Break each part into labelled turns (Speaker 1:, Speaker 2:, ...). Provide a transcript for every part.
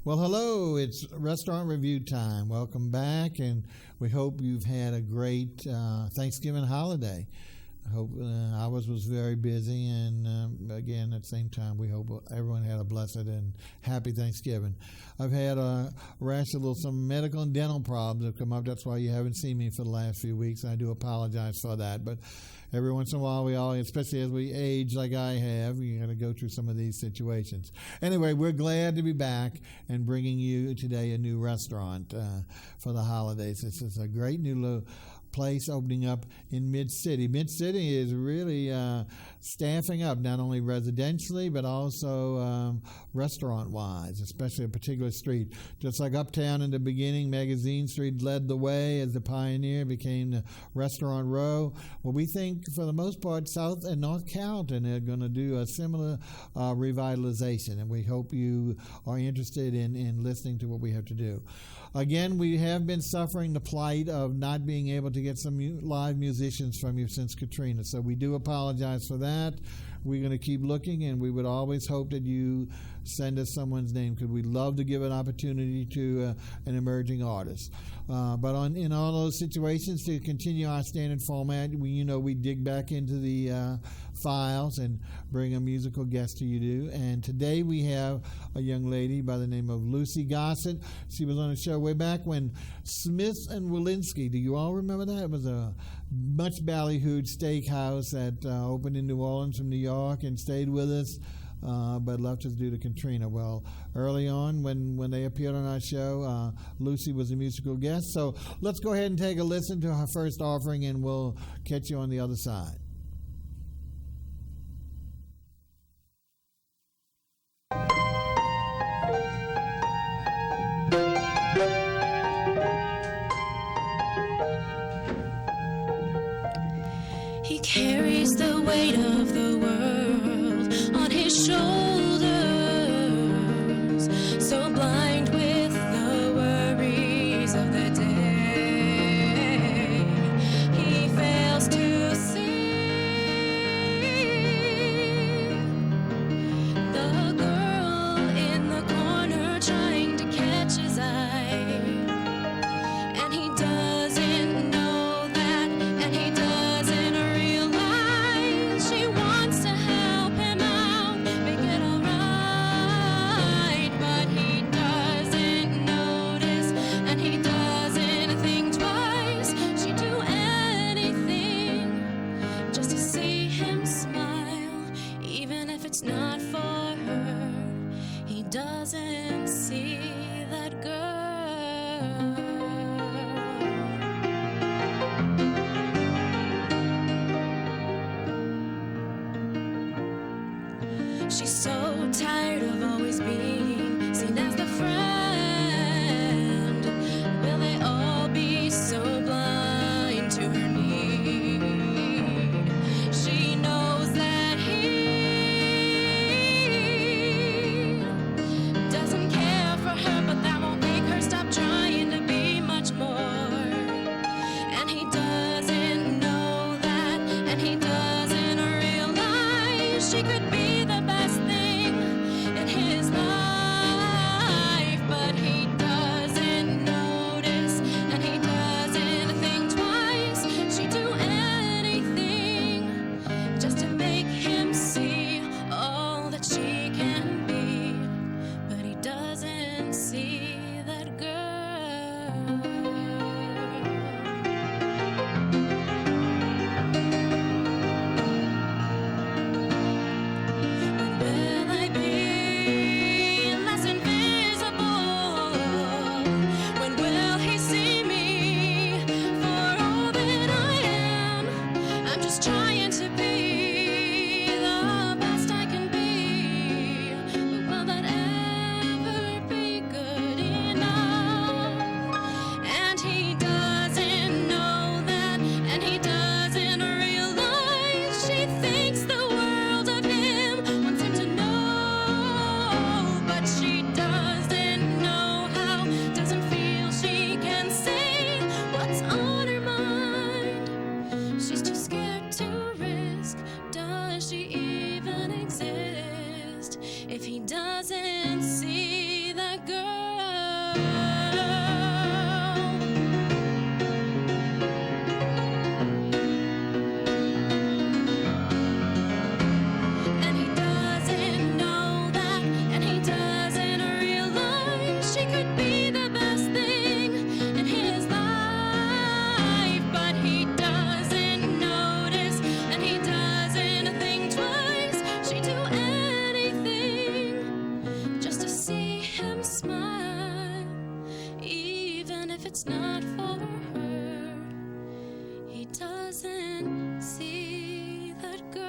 Speaker 1: Well, hello, it's Restaurant Review time. Welcome back, and we hope you've had a great Thanksgiving holiday. I hope ours was very busy, and again, at the same time, we hope everyone had a blessed and happy Thanksgiving. I've had a rash of some medical and dental problems have come up. That's why you haven't seen me for the last few weeks, and I do apologize for that. But every once in a while, we all, especially as we age like I have, you got to go through some of these situations. Anyway, we're glad to be back and bringing you today a new restaurant for the holidays. This is a great new place opening up in Mid-City. Mid-City is really staffing up, not only residentially, but also restaurant-wise, especially a particular street. Just like Uptown in the beginning, Magazine Street led the way as the pioneer, became the restaurant row. Well, we think, for the most part, South and North Carrollton are going to do a similar revitalization, and we hope you are interested in listening to what we have to do. Again, we have been suffering the plight of not being able to get some live musicians from you since Katrina, so we do apologize for that. We're going to keep looking, and we would always hope that you send us someone's name, because we'd love to give an opportunity to an emerging artist. But in all those situations, to continue our standard format, we dig back into the files and bring a musical guest to you. And today we have a young lady by the name of Lucy Gossett. She was on a show way back when Smith and Walensky, do you all remember that? It was a much ballyhooed steakhouse that opened in New Orleans from New York and stayed with us, but left us due to Katrina. Well, early on when they appeared on our show, Lucy was a musical guest. So let's go ahead and take a listen to her first offering, and we'll catch you on the other side.
Speaker 2: He carries the weight of the world on his shoulders, so blind with the worries of the day, he fails to see the girl in the corner trying to catch his eye, and he doesn't know that, and he doesn't realize she wants to help him out, make it alright, but he doesn't notice, and he doesn't think twice. She'd do anything just to see him smile, even if it's not for her. He doesn't see that girl. She's so tired of always being seen as the friend. Will they all be so blind to her need? She knows that he doesn't care for her, but that won't make her stop trying to be much more. And he doesn't know that, and he doesn't realize she could be the best thing in his life, but he doesn't notice, and he doesn't think twice. She'd do anything just to make him see all that she can be, but he doesn't see that girl. Will I be less invisible? When will he see me for all that I am? I'm just trying to be the best I can be, but will that ever be good it's not for her. He doesn't see that girl.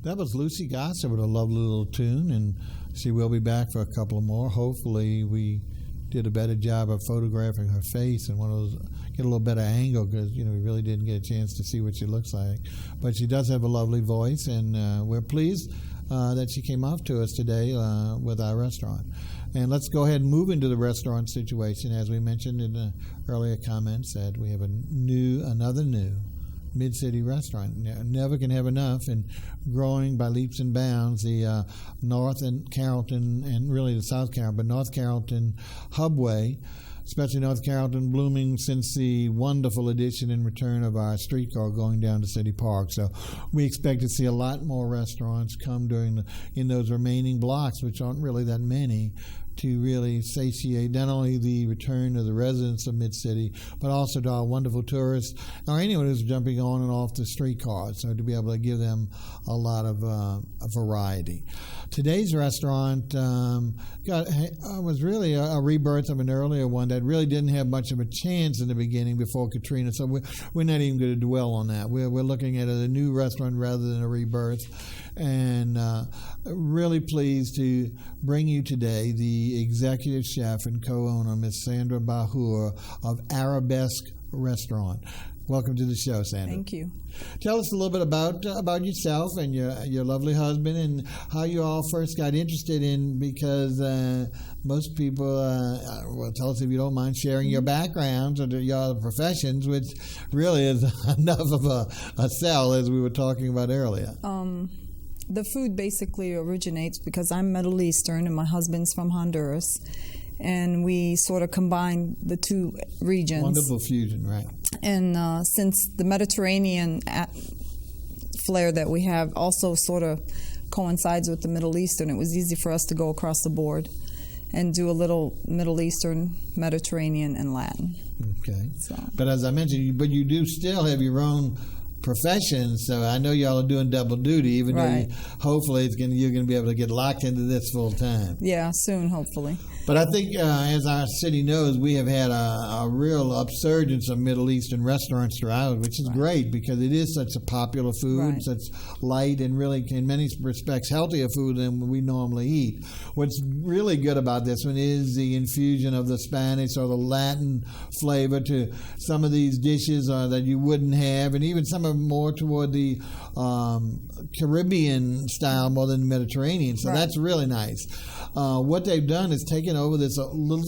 Speaker 1: That was Lucy Gossett with a lovely little tune, and she will be back for a couple of more. Hopefully we did a better job of photographing her face and get a little better angle, because we really didn't get a chance to see what she looks like. But she does have a lovely voice, and we're pleased that she came off to us today with our restaurant. And let's go ahead and move into the restaurant situation. As we mentioned in the earlier comments, that we have another new mid-city restaurant. Never can have enough, and growing by leaps and bounds. The North and Carrollton, and really the South Carrollton, but North Carrollton Hubway, especially North Carrollton, blooming since the wonderful addition and return of our streetcar going down to City Park. So we expect to see a lot more restaurants come in those remaining blocks, which aren't really that many, to really satiate not only the return of the residents of Mid-City, but also to our wonderful tourists or anyone who's jumping on and off the streetcars, so to be able to give them a lot of variety. Today's restaurant was really a rebirth of an earlier one that really didn't have much of a chance in the beginning before Katrina, so we're not even going to dwell on that. We're looking at a new restaurant rather than a rebirth, and really pleased to bring you today the executive chef and co-owner, Miss Sandra BAHHOUR of Arabesque Restaurant. Welcome to the show, Sandra.
Speaker 3: Thank you.
Speaker 1: Tell us a little bit about yourself and your lovely husband, and how you all first got interested in, because most people, well, tell us if you don't mind sharing your backgrounds or your professions, which really is enough of a sell, as we were talking about earlier.
Speaker 3: The food basically originates because I'm Middle Eastern and my husband's from Honduras, and we sort of combine the two regions.
Speaker 1: Wonderful fusion, right?
Speaker 3: And since the Mediterranean flair that we have also sort of coincides with the Middle Eastern, it was easy for us to go across the board and do a little Middle Eastern, Mediterranean, and Latin.
Speaker 1: Okay.
Speaker 3: So.
Speaker 1: But as I mentioned, you do still have your own profession, so I know y'all are doing double duty, even
Speaker 3: right.
Speaker 1: though hopefully you're going to be able to get locked into this full time.
Speaker 3: Yeah, soon, hopefully.
Speaker 1: But I think, as our city knows, we have had a real upsurgence of Middle Eastern restaurants throughout, which is great, because it is such a popular food, such light and really, in many respects, healthier food than we normally eat. What's really good about this one is the infusion of the Spanish or the Latin flavor to some of these dishes that you wouldn't have, and even some of them more toward the Caribbean style more than the Mediterranean. So that's really nice. What they've done is taken over this little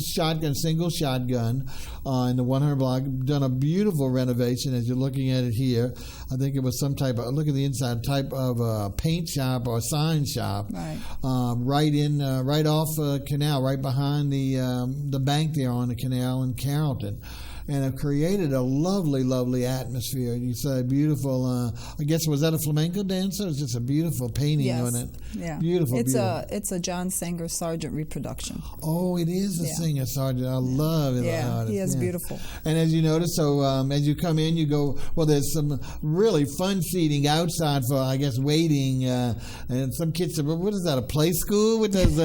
Speaker 1: single shotgun in the 100 block, done a beautiful renovation as you're looking at it here. I think it was some type of, look at the inside, type of paint shop or sign shop. Right. Right off Canal, right behind the bank there on the canal in Carrollton. And have created a lovely, lovely atmosphere. You saw a beautiful, I guess, was that a flamenco dancer? It's just a beautiful painting on it.
Speaker 3: Yeah.
Speaker 1: Beautiful.
Speaker 3: It's a John Singer Sargent reproduction.
Speaker 1: Oh, it is a Singer Sargent. I love it.
Speaker 3: Yeah, he is beautiful.
Speaker 1: And as you notice, so as you come in, you go, well, there's some really fun seating outside for, I guess, waiting. And some kids said, well, what is that, a play school? With those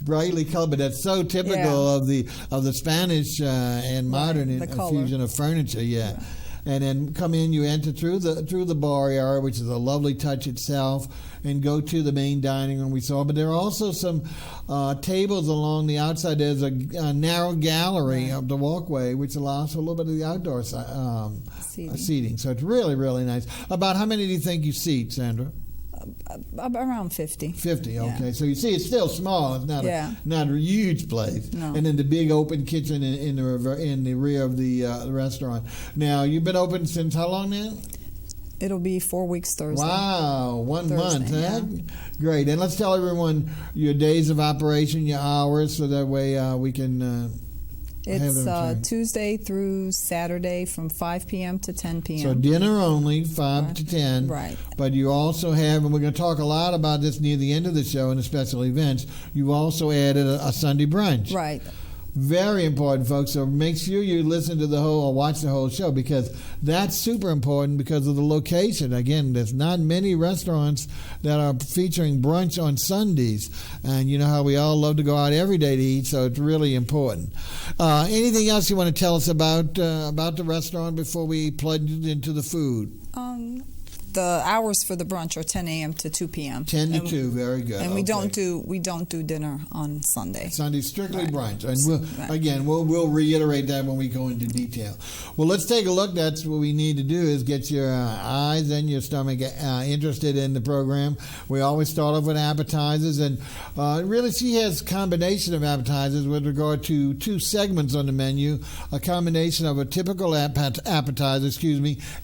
Speaker 1: brightly colored, but that's so typical of the Spanish and modern fusion of furniture, And then come in, you enter through the bar area, which is a lovely touch itself, and go to the main dining room we saw. But there are also some tables along the outside. There's a narrow gallery of the walkway, which allows for a little bit of the outdoor seating. So it's really, really nice. About how many do you think you seat, Sandra?
Speaker 3: Around 50.
Speaker 1: 50, okay. Yeah. So you see, it's still small. It's not a huge place.
Speaker 3: No.
Speaker 1: And then the big open kitchen in the rear of the restaurant. Now, you've been open since how long now?
Speaker 3: It'll be 4 weeks Thursday.
Speaker 1: Wow, 1 month, huh?
Speaker 3: Yeah.
Speaker 1: Great. And let's tell everyone your days of operation, your hours, so that way we can...
Speaker 3: It's Tuesday through Saturday from 5 p.m. to 10 p.m.
Speaker 1: So dinner only, 5 to 10.
Speaker 3: Right.
Speaker 1: But you also have, and we're going to talk a lot about this near the end of the show in the special events, you've also added a Sunday brunch.
Speaker 3: Right.
Speaker 1: Very important, folks. So make sure you listen to the whole or watch the whole show, because that's super important because of the location. Again, there's not many restaurants that are featuring brunch on Sundays. And you know how we all love to go out every day to eat, so it's really important. Anything else you want to tell us about the restaurant before we plunge into the food?
Speaker 3: The hours for the brunch are 10 a.m. to 2 p.m.
Speaker 1: 10 to 2, very good.
Speaker 3: And we don't do dinner on Sunday.
Speaker 1: Sunday's strictly brunch. And we'll reiterate that when we go into detail. Well, let's take a look. That's what we need to do, is get your eyes and your stomach interested in the program. We always start off with appetizers, and really she has a combination of appetizers with regard to 2 segments on the menu, a combination of a typical appetizer,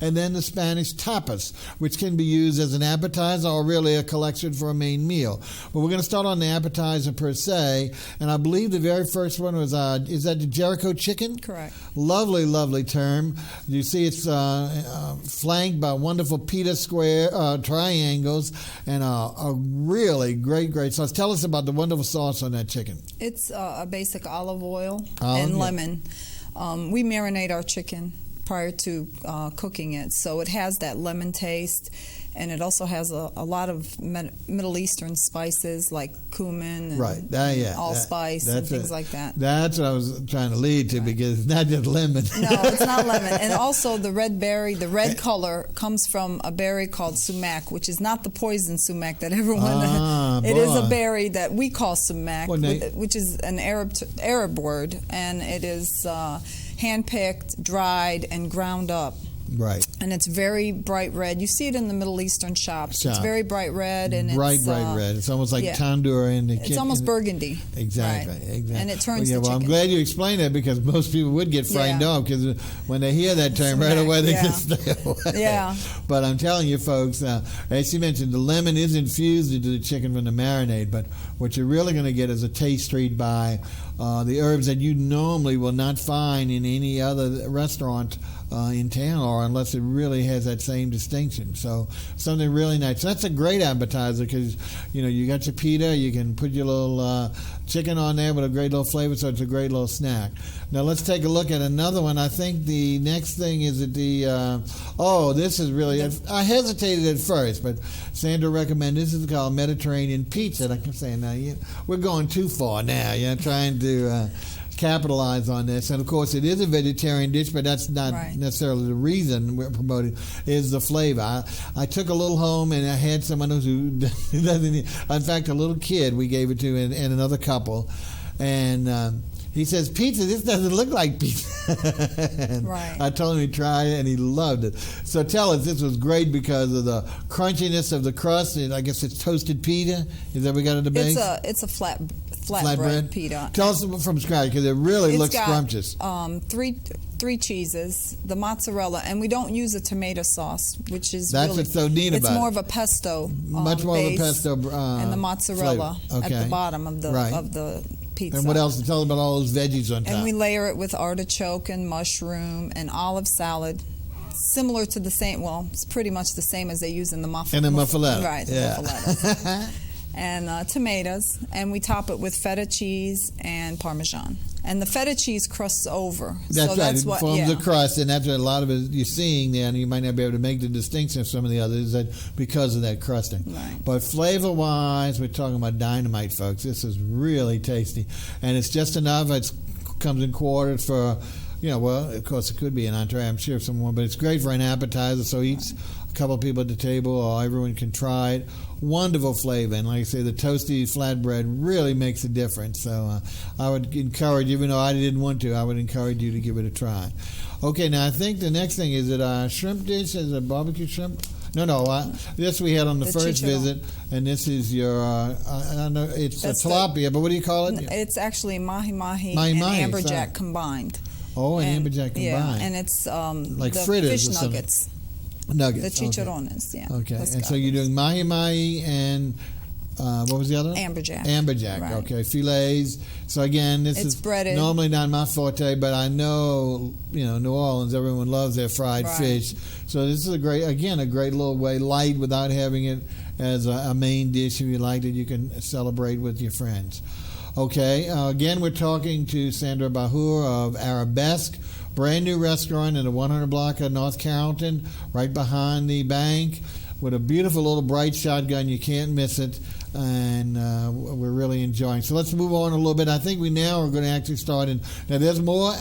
Speaker 1: and then the Spanish tapas, which can be used as an appetizer or really a collection for a main meal. But we're going to start on the appetizer per se, and I believe the very first one was, is that the Jericho chicken?
Speaker 3: Correct.
Speaker 1: Lovely, lovely term. You see it's flanked by wonderful pita square triangles and a really great sauce. Tell us about the wonderful sauce on that chicken.
Speaker 3: It's a basic olive oil and lemon. We marinate our chicken prior to cooking it, so it has that lemon taste, and it also has a lot of Middle Eastern spices like cumin and allspice and things like that.
Speaker 1: That's what I was trying to lead to, because it's not just lemon.
Speaker 3: No, it's not lemon. And also the red berry, the red color comes from a berry called sumac, which is not the poison sumac that everyone. It is a berry that we call sumac, which is an Arab word, and it is hand-picked, dried, and ground up.
Speaker 1: Right.
Speaker 3: And it's very bright red. You see it in the Middle Eastern shops. It's very bright red. And
Speaker 1: bright red. It's almost like tandoor in the kitchen.
Speaker 3: It's almost burgundy.
Speaker 1: Exactly.
Speaker 3: Right.
Speaker 1: Exactly.
Speaker 3: And it turns the
Speaker 1: well,
Speaker 3: chicken.
Speaker 1: I'm glad you explained that, because most people would get frightened off, because when they hear that term right away, they just stay away.
Speaker 3: Yeah.
Speaker 1: But I'm telling you, folks, as you mentioned, the lemon is infused into the chicken from the marinade, but what you're really going to get is a taste treat by the herbs that you normally will not find in any other restaurant in town, or unless it really has that same distinction. So something really nice. That's a great appetizer, because you got your pita, you can put your little chicken on there with a great little flavor, so it's a great little snack. Now let's take a look at another one. I think the next thing is that this is really, I hesitated at first, but Sandra recommended, this is called Mediterranean pizza. And I kept saying, now we're going too far now, trying to capitalize on this. And of course it is a vegetarian dish, but that's not necessarily the reason we're promoting, is the flavor. I took a little home, and I had someone who doesn't, in fact a little kid we gave it to, and another couple, and he says, pizza, this doesn't look like pizza. I told him to try it, and he loved it. So tell us, this was great because of the crunchiness of the crust, and I guess it's toasted pita. Is that we got in the base?
Speaker 3: It's a flatbread pita.
Speaker 1: Tell us from scratch, because it really looks scrumptious.
Speaker 3: Three cheeses, the mozzarella, and we don't use a tomato sauce, which is
Speaker 1: what's so neat about it.
Speaker 3: It's more of a pesto,
Speaker 1: much more
Speaker 3: base,
Speaker 1: of a pesto,
Speaker 3: and the mozzarella at the bottom of the pizza.
Speaker 1: And what else? Tell us about all those veggies on top.
Speaker 3: And we layer it with artichoke and mushroom and olive salad. Similar to the same, it's pretty much the same as they use in the muffaletta.
Speaker 1: And the muffaletta.
Speaker 3: Right, the muffaletta. And tomatoes, and we top it with feta cheese and Parmesan. And the feta cheese crusts over.
Speaker 1: That's right. It forms a crust, and that's what a lot of it you're seeing there, and you might not be able to make the distinction of some of the others because of that crusting.
Speaker 3: Right.
Speaker 1: But flavor-wise, we're talking about dynamite, folks. This is really tasty, and it's just enough. It comes in quarters for, of course, it could be an entree, I'm sure, someone, but it's great for an appetizer, so each a couple of people at the table, or everyone can try it. Wonderful flavor, and like I say, the toasty flatbread really makes a difference. So I would encourage, even though I didn't want to, I would encourage you to give it a try. Okay, now I think the next thing is that a shrimp dish, is a barbecue shrimp. This we had on the first visit, and this is your, I don't know, it's a tilapia, but what do you call it?
Speaker 3: It's actually mahi-mahi and amberjack combined.
Speaker 1: Oh, and amberjack combined.
Speaker 3: Yeah, and it's
Speaker 1: like
Speaker 3: the
Speaker 1: fritters
Speaker 3: fish nuggets.
Speaker 1: Nuggets.
Speaker 3: The chicharrones,
Speaker 1: Okay, and so you're doing mahi-mahi and what was the other one?
Speaker 3: Amberjack.
Speaker 1: Amberjack, okay. Filets. So again, this is
Speaker 3: breaded.
Speaker 1: Normally not my forte, but I know, New Orleans, everyone loves their fried fish. So this is a great little way, light without having it as a main dish. If you liked it, you can celebrate with your friends. Okay, again, we're talking to Sandra BAHHOUR of Arabesque, brand new restaurant in the 100 block of North Carrollton, right behind the bank, with a beautiful little bright shotgun. You can't miss it, and we're really enjoying. So let's move on a little bit. I think we now are going to actually start in. Now, there's more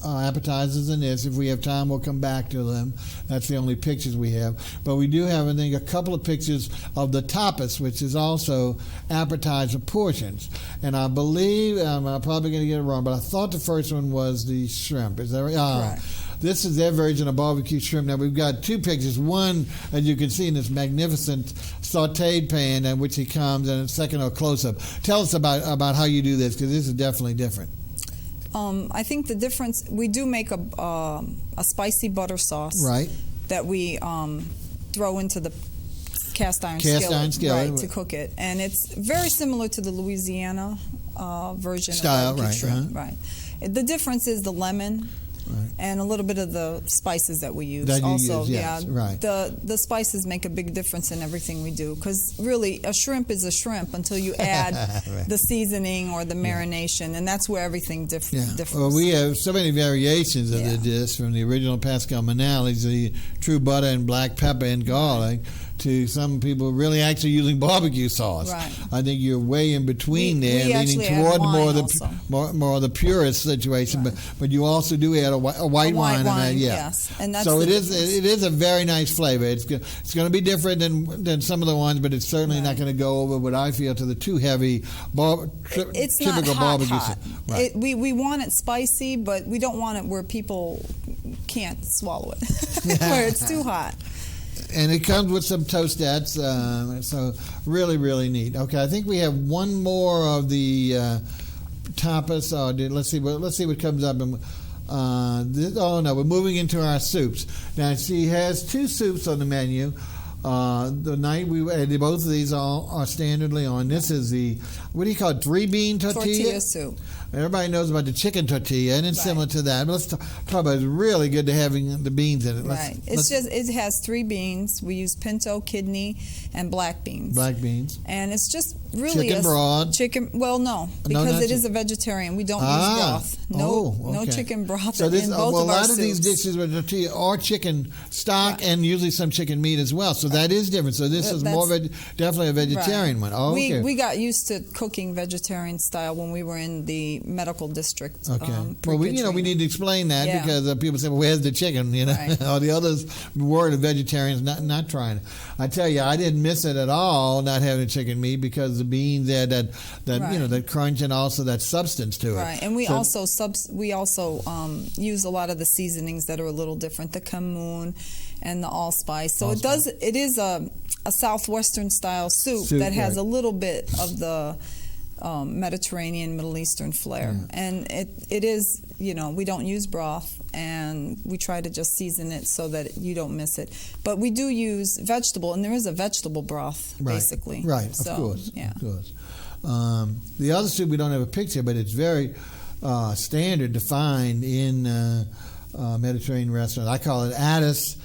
Speaker 1: appetizers than this. If we have time, we'll come back to them. That's the only pictures we have. But we do have, I think, a couple of pictures of the tapas, which is also appetizer portions. And I believe, I'm probably going to get it wrong, but I thought the first one was the shrimp. Is that right?
Speaker 3: Right.
Speaker 1: This is their version of barbecue shrimp. Now, we've got two pictures. One, as you can see, in this magnificent sautéed pan in which he comes, and a second, a close-up. Tell us about how you do this, because this is definitely different.
Speaker 3: I think the difference, we do make a spicy butter sauce,
Speaker 1: right,
Speaker 3: that we throw into the cast iron skillet, right, to cook it, and it's very similar to the Louisiana version
Speaker 1: style,
Speaker 3: of barbecue shrimp.
Speaker 1: Uh-huh.
Speaker 3: Right. The difference is the lemon. Right. And a little bit of the spices that we use.
Speaker 1: Right.
Speaker 3: The spices make a big difference in everything we do, because really a shrimp is a shrimp until you add
Speaker 1: right.
Speaker 3: the seasoning or the marination, and that's where everything differs.
Speaker 1: Well, we have so many variations of the dish, from the original Pascal Manali's, the true butter and black pepper and garlic, to some people really actually using barbecue sauce.
Speaker 3: Right.
Speaker 1: I think you're way in between there, leaning toward more of the purist situation.
Speaker 3: Right.
Speaker 1: But you also do add a white wine in that. Yeah.
Speaker 3: Yes, and that's
Speaker 1: so it is a very nice flavor. It's going to be different than some of the ones, but it's certainly not going to go over what I feel to the too heavy
Speaker 3: it's
Speaker 1: typical
Speaker 3: not
Speaker 1: barbecue.
Speaker 3: Hot.
Speaker 1: Right.
Speaker 3: We want it spicy, but we don't want it where people can't swallow it, where it's too hot.
Speaker 1: And it comes with some toastettes, so really, really neat. Okay, I think we have one more of the tapas. Let's see what comes up. We're moving into our soups. Now, she has two soups on the menu. The night both of these are standardly on. This is the, what do you call it, 3-bean tortilla?
Speaker 3: Tortilla soup.
Speaker 1: Everybody knows about the chicken tortilla, and it's similar to that. But let's talk about, it's really good to having the beans in it.
Speaker 3: It has 3 beans. We use pinto, kidney, and black beans.
Speaker 1: Black beans.
Speaker 3: And it's just really
Speaker 1: chicken broth.
Speaker 3: Well, no, because it is a vegetarian. We don't use broth. No chicken broth in both of our soups.
Speaker 1: A lot of these dishes with tortilla are chicken stock and usually some chicken meat as well. So that is different. So this is definitely a vegetarian one. Oh, okay.
Speaker 3: We got used to cooking vegetarian style when we were in the medical district.
Speaker 1: Okay. Well, we need to explain that because people say, "Well, where's the chicken?"
Speaker 3: Right.
Speaker 1: Or the others word of vegetarians not trying. I tell you, I didn't miss it at all not having chicken meat, because the beans had that that crunch and also that substance to it.
Speaker 3: Right. And we also use a lot of the seasonings that are a little different, the kamun and the allspice. So it is a southwestern style soup that has a little bit of the Mediterranean, Middle Eastern flair. And it is, we don't use broth, and we try to just season it so that you don't miss it. But we do use vegetable, and there is a vegetable broth, basically.
Speaker 1: Right,
Speaker 3: so,
Speaker 1: of course.
Speaker 3: Yeah.
Speaker 1: Of course. The other soup, we don't have a picture, but it's very standard to find in Mediterranean restaurants. I call it addis,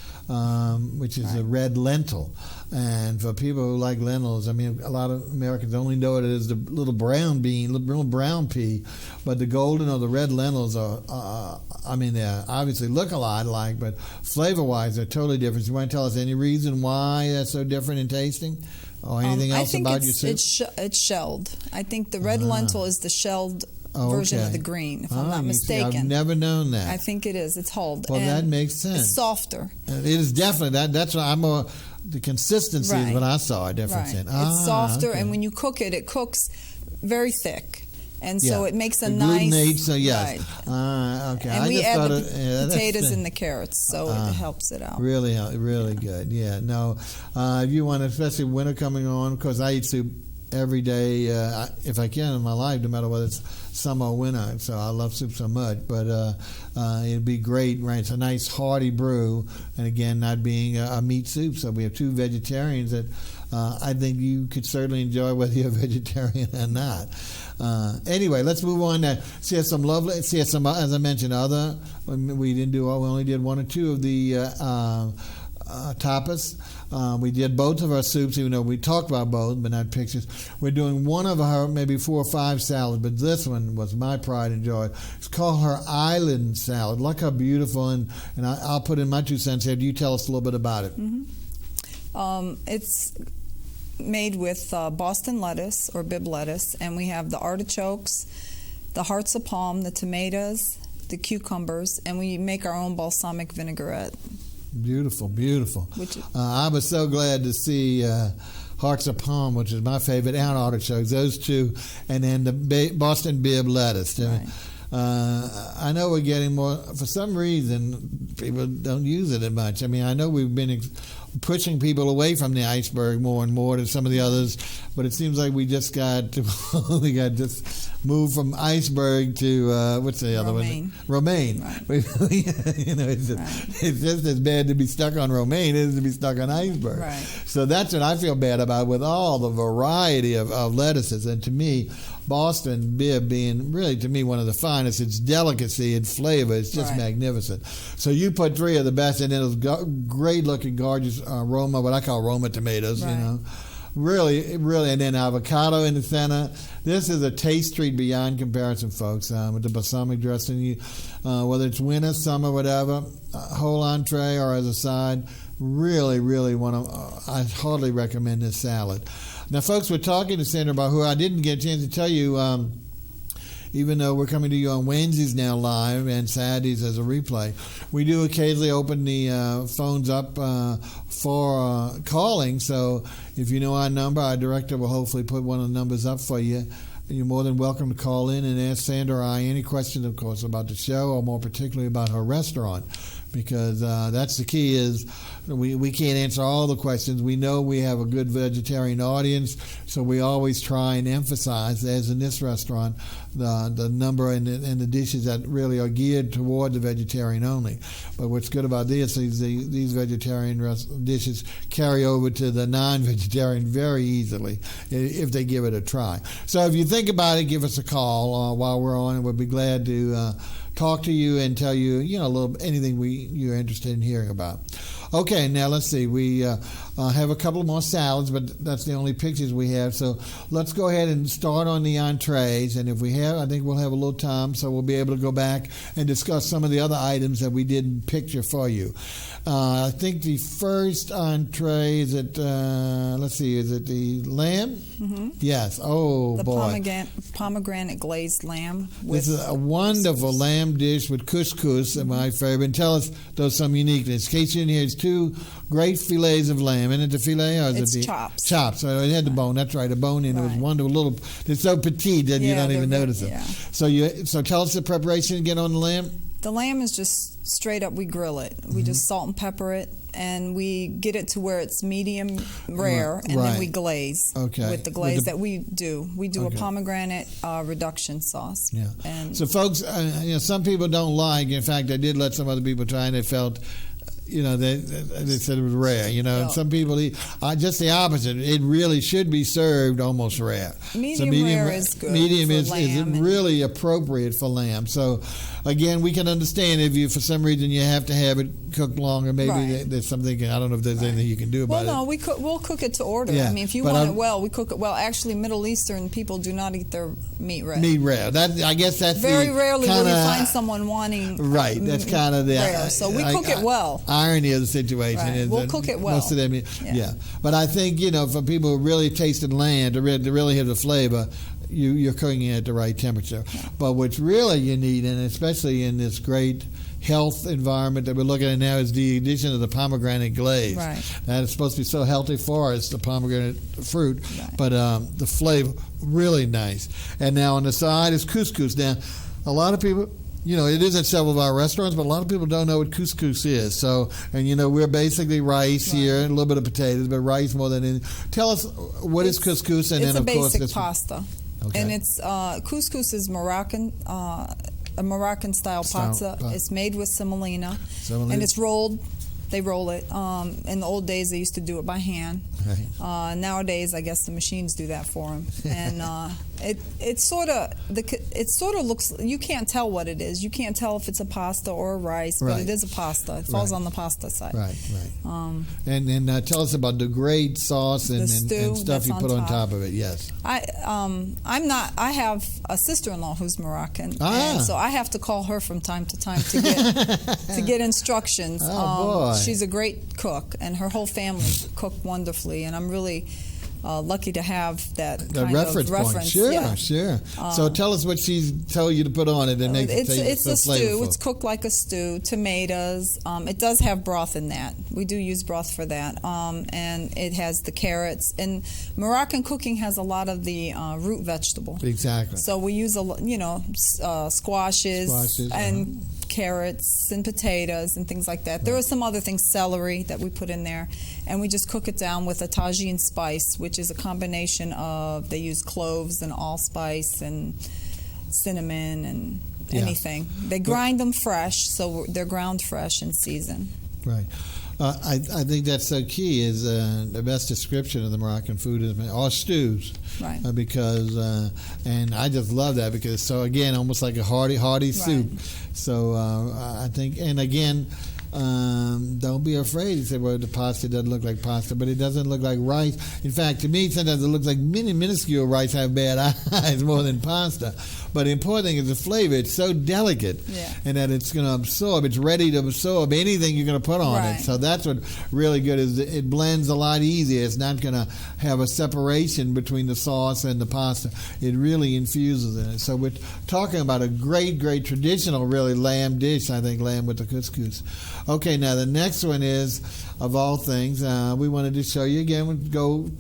Speaker 1: which is a red lentil. And for people who like lentils, I mean, a lot of Americans only know it as the little brown bean, little brown pea, but the golden or the red lentils are, they obviously look a lot alike, but flavor-wise, they're totally different. You want to tell us any reason why that's so different in tasting? Or anything else about your soup?
Speaker 3: It's shelled. I think the red lentil is the shelled version of the green, if I'm not mistaken.
Speaker 1: I've never known that.
Speaker 3: I think it is. It's hulled.
Speaker 1: Well, that makes sense.
Speaker 3: It's softer.
Speaker 1: It is definitely. That's what I'm more... The consistency is what I saw a difference in.
Speaker 3: It's softer, and when you cook it, it cooks very thick. And so it makes a nice...
Speaker 1: Glutinate, so yes.
Speaker 3: Okay. And we add the potatoes and the carrots, so it helps it out.
Speaker 1: Really, really good. Yeah, no. If you want, especially winter coming on, because I eat soup every day, if I can, in my life, no matter whether it's summer or winter. So I love soup so much. But it'd be great, right? It's a nice hearty brew, and again, not being a meat soup. So we have two vegetarians that I think you could certainly enjoy, whether you're a vegetarian or not. Anyway, let's move on. She has some lovely. She has some, as I mentioned, other. We only did one or two of the tapas. We did both of our soups, even though we talked about both, but not pictures. We're doing one of her, maybe 4 or 5 salads, but this one was my pride and joy. It's called her island salad. Look how beautiful, and I'll put in my 2 cents here. Do you tell us a little bit about it?
Speaker 3: It's made with Boston lettuce or Bibb lettuce, and we have the artichokes, the hearts of palm, the tomatoes, the cucumbers, and we make our own balsamic vinaigrette.
Speaker 1: Beautiful, beautiful. I was so glad to see hearts of palm, which is my favorite, and artichokes, those 2, and then the Boston Bibb lettuce.
Speaker 3: Right.
Speaker 1: I know we're getting more, for some reason, people don't use it as much. I mean, I know we've been pushing people away from the iceberg more and more to some of the others, but it seems like we just got just moved from iceberg to what's the other one? Romaine.
Speaker 3: Right.
Speaker 1: It's just as bad to be stuck on romaine as to be stuck on iceberg.
Speaker 3: Right.
Speaker 1: So that's what I feel bad about with all the variety of lettuces. And to me, Boston Bibb being really, to me, one of the finest. Its delicacy, its flavor, it's just magnificent. So you put 3 of the best, and then those great looking, gorgeous Roma, what I call Roma tomatoes, Really, and then avocado in the center. This is a taste treat beyond comparison, folks, with the balsamic dressing. Whether it's winter, summer, whatever, whole entree or as a side, really, really I hardly recommend this salad. Now, folks, we're talking to Sandra BAHHOUR. I didn't get a chance to tell you, even though we're coming to you on Wednesdays now live and Saturdays as a replay, we do occasionally open the phones up for calling. So if you know our number, our director will hopefully put one of the numbers up for you. You're more than welcome to call in and ask Sandra or I any questions, of course, about the show or more particularly about her restaurant, because that's the key is we can't answer all the questions. We know we have a good vegetarian audience, so we always try and emphasize, as in this restaurant, the number and the dishes that really are geared toward the vegetarian only. But what's good about this is these vegetarian dishes carry over to the non-vegetarian very easily if they give it a try. So if you think about it, give us a call while we're on, and we'll be glad to talk to you and tell you, a little anything you're interested in hearing about. Okay, now let's see. We have a couple more salads, but that's the only pictures we have. So let's go ahead and start on the entrees. And if we have, I think we'll have a little time, so we'll be able to go back and discuss some of the other items that we didn't picture for you. I think the first entree is it the lamb? Mm-hmm. Yes. Oh,
Speaker 3: the
Speaker 1: boy.
Speaker 3: Pomegranate glazed lamb.
Speaker 1: This is a wonderful lamb dish with couscous, my favorite. And tell us, there's some uniqueness. In case you didn't hear, it's 2 great fillets of lamb. Isn't it the filet? Or is
Speaker 3: it's
Speaker 1: it
Speaker 3: chops.
Speaker 1: Chops. So it had the bone. That's right, the bone in it. It was wonderful. They're so petite that you don't even notice them. Yeah. So tell us the preparation again on the lamb.
Speaker 3: The lamb is just straight up, we grill it. We just salt and pepper it, and we get it to where it's medium rare, and then we glaze with the glaze that we do. We do a pomegranate reduction sauce. Yeah. And
Speaker 1: so, folks, some people don't like. In fact, I did let some other people try, and they felt. They said it was rare, and some people eat just the opposite. It really should be served almost rare.
Speaker 3: Medium rare is good.
Speaker 1: Medium is really appropriate for lamb. So, again, we can understand if you, for some reason, you have to have it cooked longer. Maybe there's something, I don't know if there's anything you can do about it.
Speaker 3: Well, no, we'll cook it to order. Yeah. I mean, if you want it well, we cook it well. Actually, Middle Eastern people do not eat their meat rare.
Speaker 1: Meat rare. I guess that's
Speaker 3: very rarely will you find someone wanting
Speaker 1: that's kind of the
Speaker 3: rare. So we cook it well.
Speaker 1: Irony of the situation is
Speaker 3: we'll cook it well.
Speaker 1: Most of them, But I think for people who really tasted land, to really have the flavor, you're cooking it at the right temperature. Yeah. But what's really you need, and especially in this great health environment that we're looking at now, is the addition of the pomegranate glaze. Right. That is supposed to be so healthy for us, the pomegranate fruit, but the flavor really nice. And now on the side is couscous. Now, a lot of people. It is at several of our restaurants, but a lot of people don't know what couscous is. So, and we're basically rice here, and a little bit of potatoes, but rice more than anything. Tell us what is couscous, and then of course
Speaker 3: it's a basic pasta, and it's couscous is Moroccan, a Moroccan style pasta. It's made with semolina, and it's rolled. They roll it. In the old days, they used to do it by hand.
Speaker 1: Right.
Speaker 3: Nowadays, I guess the machines do that for them, and it sort of looks. You can't tell what it is. You can't tell if it's a pasta or a rice, but
Speaker 1: Right.
Speaker 3: it is a pasta. It falls on the pasta side.
Speaker 1: Right. And tell us about the great sauce and stuff
Speaker 3: that's
Speaker 1: you put on
Speaker 3: top.
Speaker 1: top of it. Yes.
Speaker 3: I'm not. I have a sister-in-law who's Moroccan, and so I have to call her from time to time to get instructions.
Speaker 1: Oh, boy.
Speaker 3: She's a great cook, and her whole family cook wonderfully, and I'm really lucky to have that kind
Speaker 1: reference
Speaker 3: of
Speaker 1: point.
Speaker 3: reference.
Speaker 1: Sure,
Speaker 3: yeah.
Speaker 1: sure. So tell us what she told you to put on it and makes it taste
Speaker 3: It's
Speaker 1: so
Speaker 3: a stew.
Speaker 1: flavorful.
Speaker 3: It's cooked like a stew. Tomatoes. It does have broth in that. We do use broth for that. And it has the carrots. And Moroccan cooking has a lot of the root vegetable.
Speaker 1: Exactly.
Speaker 3: So we use squashes and carrots and potatoes and things like that. There are some other things, celery, that we put in there, and we just cook it down with a tagine spice, which is a combination of, they use cloves and allspice and cinnamon and anything. They grind them fresh, so they're ground fresh and seasoned.
Speaker 1: Right. I think that's so key. Is the best description of the Moroccan food is all stews,
Speaker 3: Right.
Speaker 1: Because and I just love that because so again almost like a hearty soup. So I think, and again, don't be afraid. You say, well, the pasta doesn't look like pasta, but it doesn't look like rice. In fact, to me, sometimes it looks like minuscule rice have bad eyes more than pasta. But the important thing is the flavor. It's so delicate, and that it's going to absorb. It's ready to absorb anything you're going to put on it. So that's what really good is. It blends a lot easier. It's not going to have a separation between the sauce and the pasta. It really infuses in it. So we're talking about a great traditional, really, lamb dish. I think lamb with the couscous. Okay, now the next one is, of all things, we wanted to show you again.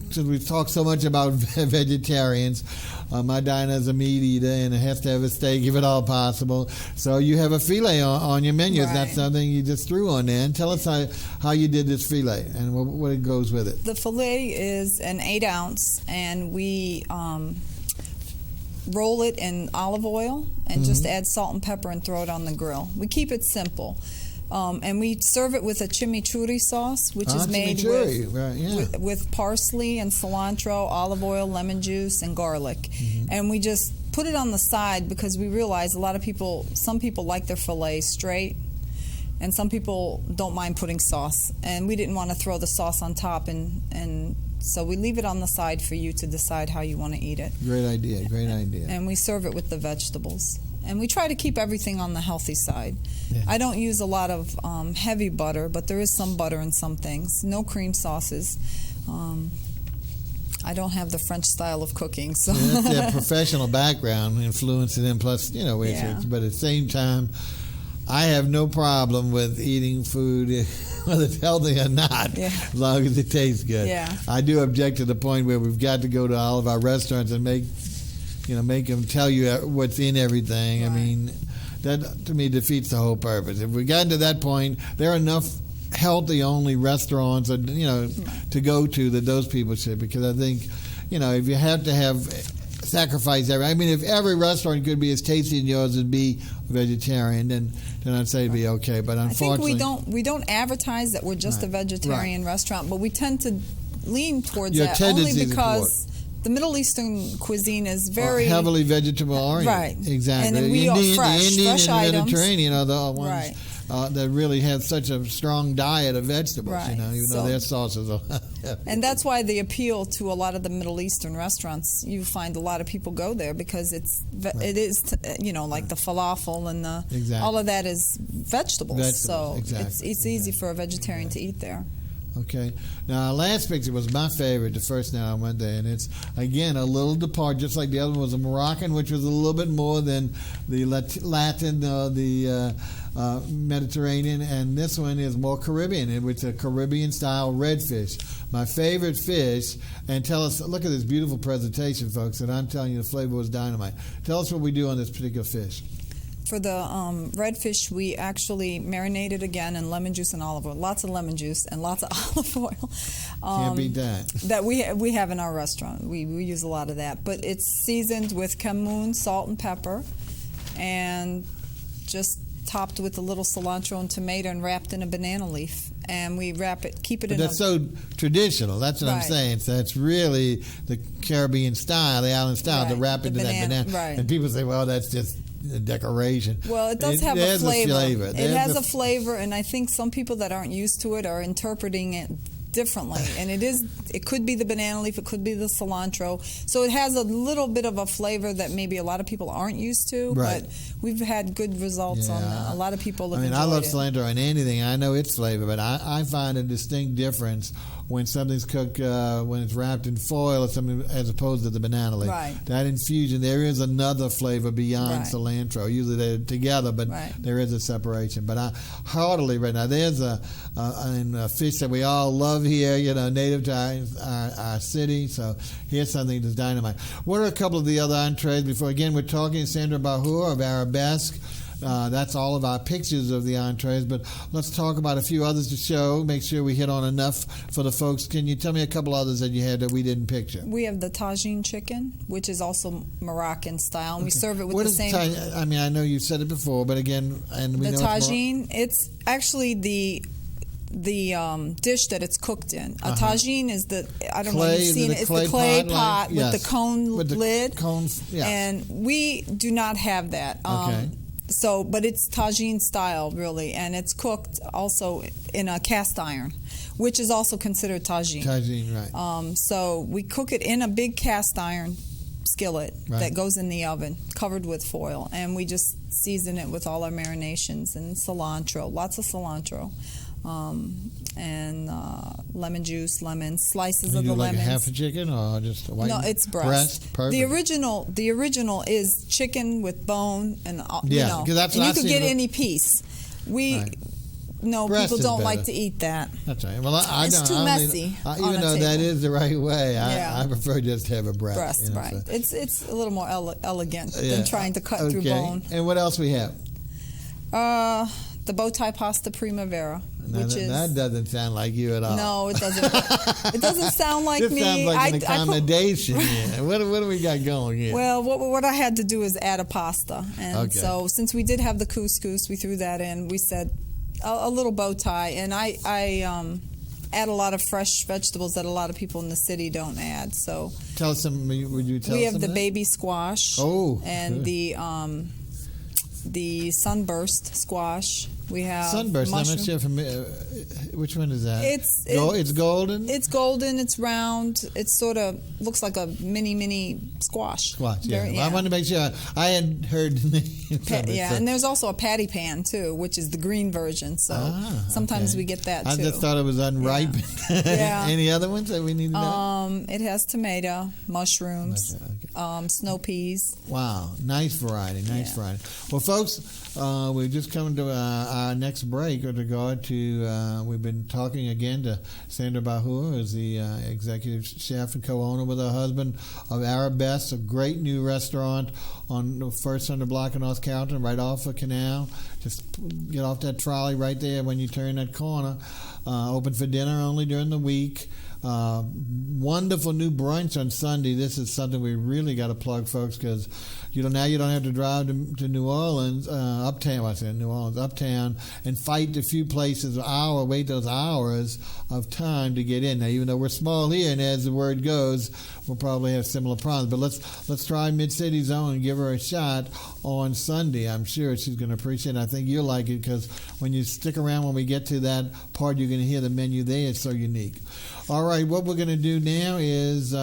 Speaker 1: Since we've talked so much about vegetarians. My Dinah is a meat eater and it has to have a steak if at all possible. So you have a filet on your menu. It's not something you just threw on there. And tell us how you did this filet and what it goes with it.
Speaker 3: The filet is an 8 ounce, and we roll it in olive oil and just add salt and pepper and throw it on the grill. We keep it simple. And we serve it with a chimichurri sauce, which is made with parsley and cilantro, olive oil, lemon juice, and garlic. And we just put it on the side because we realize some people like their filet straight, and some people don't mind putting sauce. And we didn't want to throw the sauce on top, and so we leave it on the side for you to decide how you want to eat it.
Speaker 1: Great idea.
Speaker 3: And we serve it with the vegetables. And we try to keep everything on the healthy side.
Speaker 1: Yeah.
Speaker 3: I don't use a lot of heavy butter, but there is some butter in some things. No cream sauces. I don't have the French style of cooking. So
Speaker 1: that's their professional background influencing them, plus, but at the same time, I have no problem with eating food, whether it's healthy or not, as long as it tastes good.
Speaker 3: Yeah.
Speaker 1: I do object to the point where we've got to go to all of our restaurants and make them tell you what's in everything. I mean, that to me defeats the whole purpose. If we got to that point, there are enough healthy-only restaurants, to go to that those people should. Because I think, if you have to sacrifice if every restaurant could be as tasty as yours and be vegetarian, then I'd say it'd be okay. But unfortunately,
Speaker 3: I think we don't advertise that we're just a vegetarian restaurant, but we tend to lean towards that only because the Middle Eastern cuisine is very
Speaker 1: heavily vegetable oriented.
Speaker 3: Right.
Speaker 1: Exactly.
Speaker 3: And then we are fresh
Speaker 1: and
Speaker 3: items.
Speaker 1: Mediterranean are the ones that really have such a strong diet of vegetables, even though their sauces are.
Speaker 3: And that's why the appeal to a lot of the Middle Eastern restaurants, you find a lot of people go there because it is like the falafel and all of that is vegetables. So it's easy for a vegetarian to eat there.
Speaker 1: Okay. Now, our last picture was my favorite, the first night I went there, and it's, again, a little depart, just like the other one was a Moroccan, which was a little bit more than the Latin, the Mediterranean, and this one is more Caribbean, which is a Caribbean-style redfish. My favorite fish, and tell us, look at this beautiful presentation, folks, and I'm telling you the flavor was dynamite. Tell us what we do on this particular fish.
Speaker 3: For the redfish, we actually marinate it again in lemon juice and olive oil. Lots of lemon juice and lots of olive oil.
Speaker 1: Can't beat that.
Speaker 3: That we have in our restaurant. We use a lot of that. But it's seasoned with cumin, salt, and pepper, and just topped with a little cilantro and tomato and wrapped in a banana leaf. and we wrap it, keep it
Speaker 1: But
Speaker 3: in
Speaker 1: that's so traditional. That's what I'm
Speaker 3: Right.
Speaker 1: saying. So that's really the Caribbean style, the island style, to
Speaker 3: Right.
Speaker 1: wrap
Speaker 3: The
Speaker 1: into that
Speaker 3: banana-
Speaker 1: banana.
Speaker 3: right.
Speaker 1: And people say, well, that's just a decoration.
Speaker 3: Well, it does have a
Speaker 1: there's
Speaker 3: flavor. It
Speaker 1: There's
Speaker 3: has a flavor, and I think some people that aren't used to it are interpreting it differently. And it could be the banana leaf, it could be the cilantro. So it has a little bit of a flavor that maybe a lot of people aren't used to.
Speaker 1: Right.
Speaker 3: But we've had good results on that. A lot of people have
Speaker 1: I
Speaker 3: enjoyed
Speaker 1: love
Speaker 3: it.
Speaker 1: cilantro in anything. I know its flavor, but I find a distinct difference when something's cooked, when it's wrapped in foil or something, as opposed to the banana leaf.
Speaker 3: Right.
Speaker 1: That infusion, there is another flavor beyond
Speaker 3: Right.
Speaker 1: cilantro. Usually they're together, but
Speaker 3: Right.
Speaker 1: there is a separation. But I heartily right now, there's a fish that we all love here, native to our city. So here's something that's dynamite. What are a couple of the other entrees before? Again, we're talking Sandra BAHHOUR of Arabesque. That's all of our pictures of the entrees, but let's talk about a few others to show. Make sure we hit on enough for the folks. Can you tell me a couple others that you had that we didn't picture?
Speaker 3: We have the tagine chicken, which is also Moroccan style, and we serve it with
Speaker 1: What
Speaker 3: the
Speaker 1: is
Speaker 3: same.
Speaker 1: I know you said it before, but again, and we
Speaker 3: The
Speaker 1: know
Speaker 3: tagine, it's actually the dish that it's cooked in. A tagine is I don't know if you've seen it. It's the clay pot with the cone lid.
Speaker 1: Cones, yes.
Speaker 3: And we do not have that.
Speaker 1: Okay.
Speaker 3: But it's tagine style, really, and it's cooked also in a cast iron, which is also considered tagine.
Speaker 1: Tagine, right.
Speaker 3: So we cook it in a big cast iron skillet
Speaker 1: Right.
Speaker 3: that goes in the oven, covered with foil, and we just season it with all our marinations and cilantro, lots of cilantro, and lemon juice, lemons, slices
Speaker 1: You
Speaker 3: of
Speaker 1: do
Speaker 3: the
Speaker 1: like
Speaker 3: lemons.
Speaker 1: a half a chicken or just a white?
Speaker 3: No, it's breast.
Speaker 1: Perfect.
Speaker 3: The original is chicken with bone and
Speaker 1: Yeah, 'cause that's
Speaker 3: and
Speaker 1: what
Speaker 3: you
Speaker 1: I've
Speaker 3: could
Speaker 1: seen
Speaker 3: get
Speaker 1: with-
Speaker 3: any piece.
Speaker 1: Right. Breast
Speaker 3: People
Speaker 1: is
Speaker 3: don't like
Speaker 1: better.
Speaker 3: to eat that.
Speaker 1: That's right. Well, I
Speaker 3: It's
Speaker 1: don't.
Speaker 3: too
Speaker 1: I only-
Speaker 3: messy on
Speaker 1: even
Speaker 3: a
Speaker 1: though that
Speaker 3: table.
Speaker 1: is the right way,
Speaker 3: Yeah.
Speaker 1: I prefer just to have a breast.
Speaker 3: Breast, right?
Speaker 1: so-
Speaker 3: It's a little more elegant
Speaker 1: Yeah.
Speaker 3: than trying to cut through
Speaker 1: Okay.
Speaker 3: bone.
Speaker 1: And what else we have?
Speaker 3: The bow tie pasta primavera,
Speaker 1: Now,
Speaker 3: which is
Speaker 1: that doesn't sound like you at all.
Speaker 3: no, it doesn't. It doesn't sound like
Speaker 1: This
Speaker 3: me.
Speaker 1: sounds like an
Speaker 3: I put-
Speaker 1: accommodation here. What do we got going here?
Speaker 3: Well, what I had to do is add a pasta, and
Speaker 1: Okay.
Speaker 3: so since we did have the couscous, we threw that in. We said a little bow tie, and I add a lot of fresh vegetables that a lot of people in the city don't add. So
Speaker 1: Tell us some. Would you tell
Speaker 3: we
Speaker 1: us
Speaker 3: have the
Speaker 1: some of that?
Speaker 3: baby squash,
Speaker 1: Oh,
Speaker 3: and
Speaker 1: good.
Speaker 3: the sunburst squash. We have
Speaker 1: Sunburst. I'm
Speaker 3: mushroom.
Speaker 1: not sure from which one is that?
Speaker 3: It's
Speaker 1: it's golden.
Speaker 3: It's golden. It's round. It sort of looks like a mini squash.
Speaker 1: Squash. Yeah.
Speaker 3: Very-
Speaker 1: Well, I wanted to make sure I had heard the name.
Speaker 3: Yeah, and there's also a patty pan too, which is the green version. So sometimes
Speaker 1: okay.
Speaker 3: we get that
Speaker 1: I
Speaker 3: too.
Speaker 1: just thought it was unripened.
Speaker 3: Yeah.
Speaker 1: Any other ones that we need to know?
Speaker 3: It has tomato, mushrooms,
Speaker 1: Okay.
Speaker 3: snow peas.
Speaker 1: Wow, nice variety, nice
Speaker 3: Yeah.
Speaker 1: variety. Well, folks, we've just come to our next break with regard to, we've been talking again to Sandra BAHHOUR, who's the executive chef and co-owner with her husband of Arabesque, a great new restaurant on the first on the block in North Carrollton, right off a canal. Just get off that trolley right there when you turn that corner. Open for dinner only during the week. Wonderful new brunch on Sunday. This is something we really got to plug, folks, because now you don't have to drive to New Orleans, uptown. I said New Orleans, uptown, and fight a few places, wait those hours of time to get in. Now, even though we're small here, and as the word goes, we'll probably have similar problems. But let's try Mid-City Zone and give her a shot on Sunday. I'm sure she's going to appreciate it. I think you'll like it because when you stick around when we get to that part, you're going to hear the menu there. It's so unique. All right, what we're going to do now is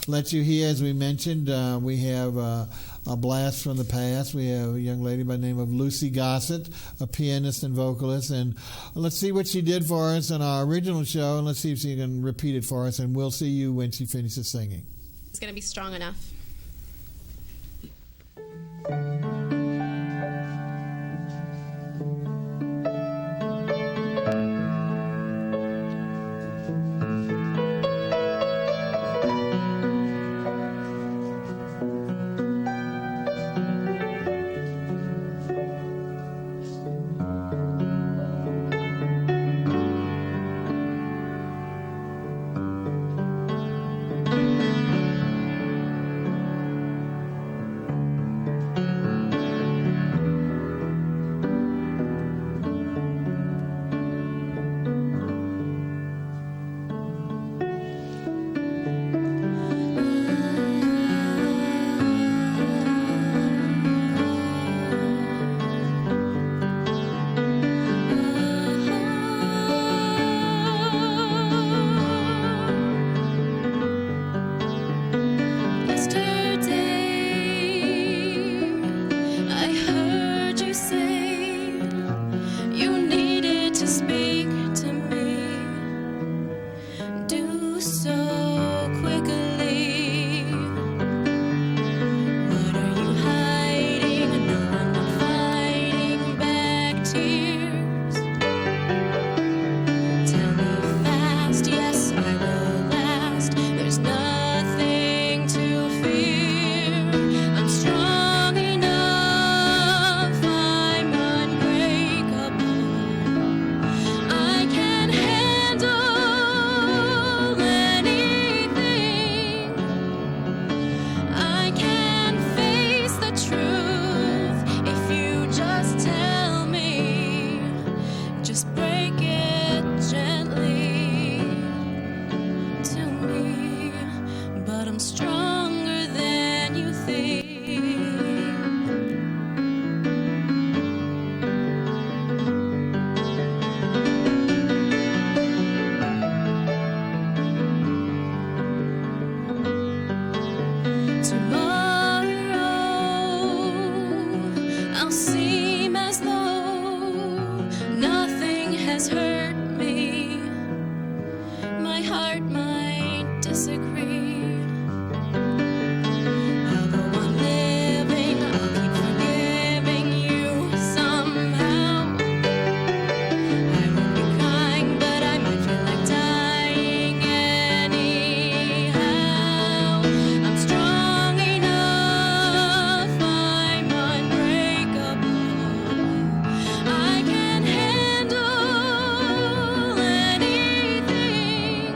Speaker 1: let you hear, as we mentioned, we have a blast from the past. We have a young lady by the name of Lucy Gossett, a pianist and vocalist, and let's see what she did for us in our original show, and let's see if she can repeat it for us, and we'll see you when she finishes singing.
Speaker 2: It's going to be strong enough. I'll seem as though nothing has hurt me. My heart might disagree. I'll go on living, I'll keep forgiving you somehow. I won't be crying, but I might feel like dying anyhow. I'm strong enough, I'm unbreakable. I can handle anything.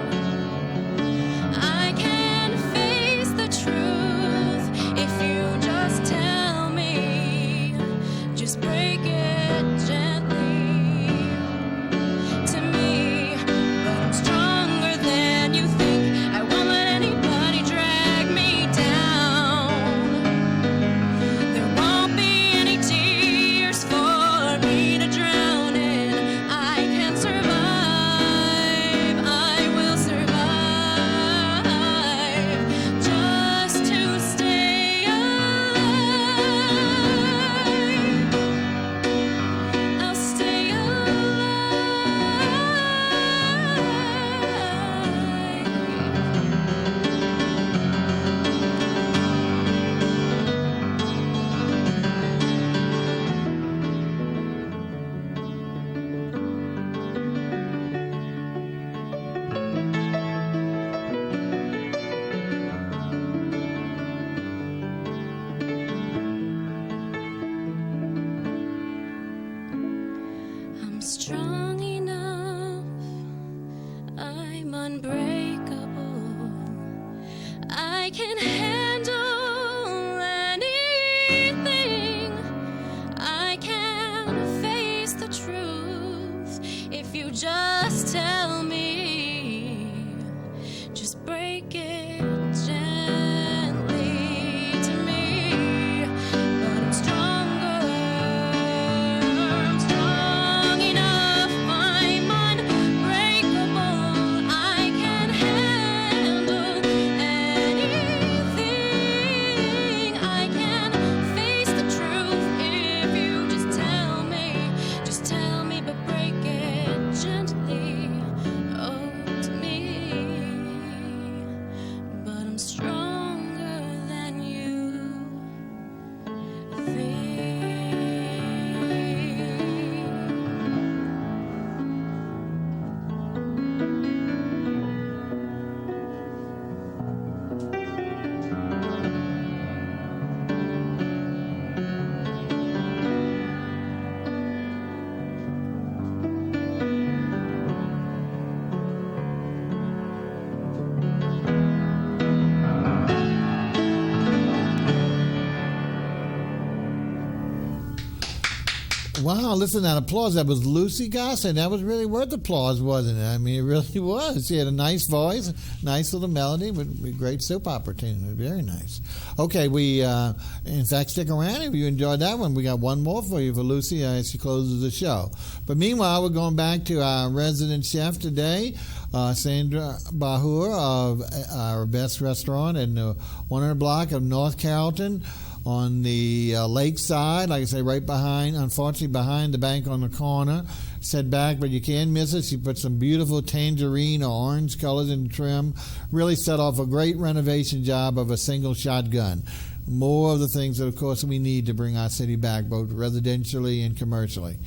Speaker 2: I can face the truth if you just tell me. Just break it gently to me. But I'm stronger than you think. I won't let anybody drag me down. There won't be any tears for me to drown in. I can survive. I will survive just to stay alive. I'll stay I'm strong enough, I'm unbreakable. I can handle anything. I can face the truth if you just tell me. Just break it gently to me. But I'm stronger, I'm strong enough, I'm unbreakable. I can handle anything. I can face the truth if you just tell me, but break it gently, oh, to me. But I'm stronger than you think.
Speaker 1: Wow, listen to that applause. That was Lucy Gossett. That was really worth applause, wasn't it? I mean, it really was. She had a nice voice, nice little melody, with a great soap opera tune. Very nice. Okay, in fact, stick around if you enjoyed that one. We got one more for you for Lucy as she closes the show. But meanwhile, we're going back to our resident chef today, Sandra BAHHOUR of Arabesque Restaurant in the 100 block of North Carrollton, on the lakeside, like I say, right behind, unfortunately, behind the bank on the corner. Set back, but you can't miss it. She put some beautiful tangerine or orange colors in the trim. Really set off a great renovation job of a single shotgun. More of the things that, of course, we need to bring our city back, both residentially and commercially.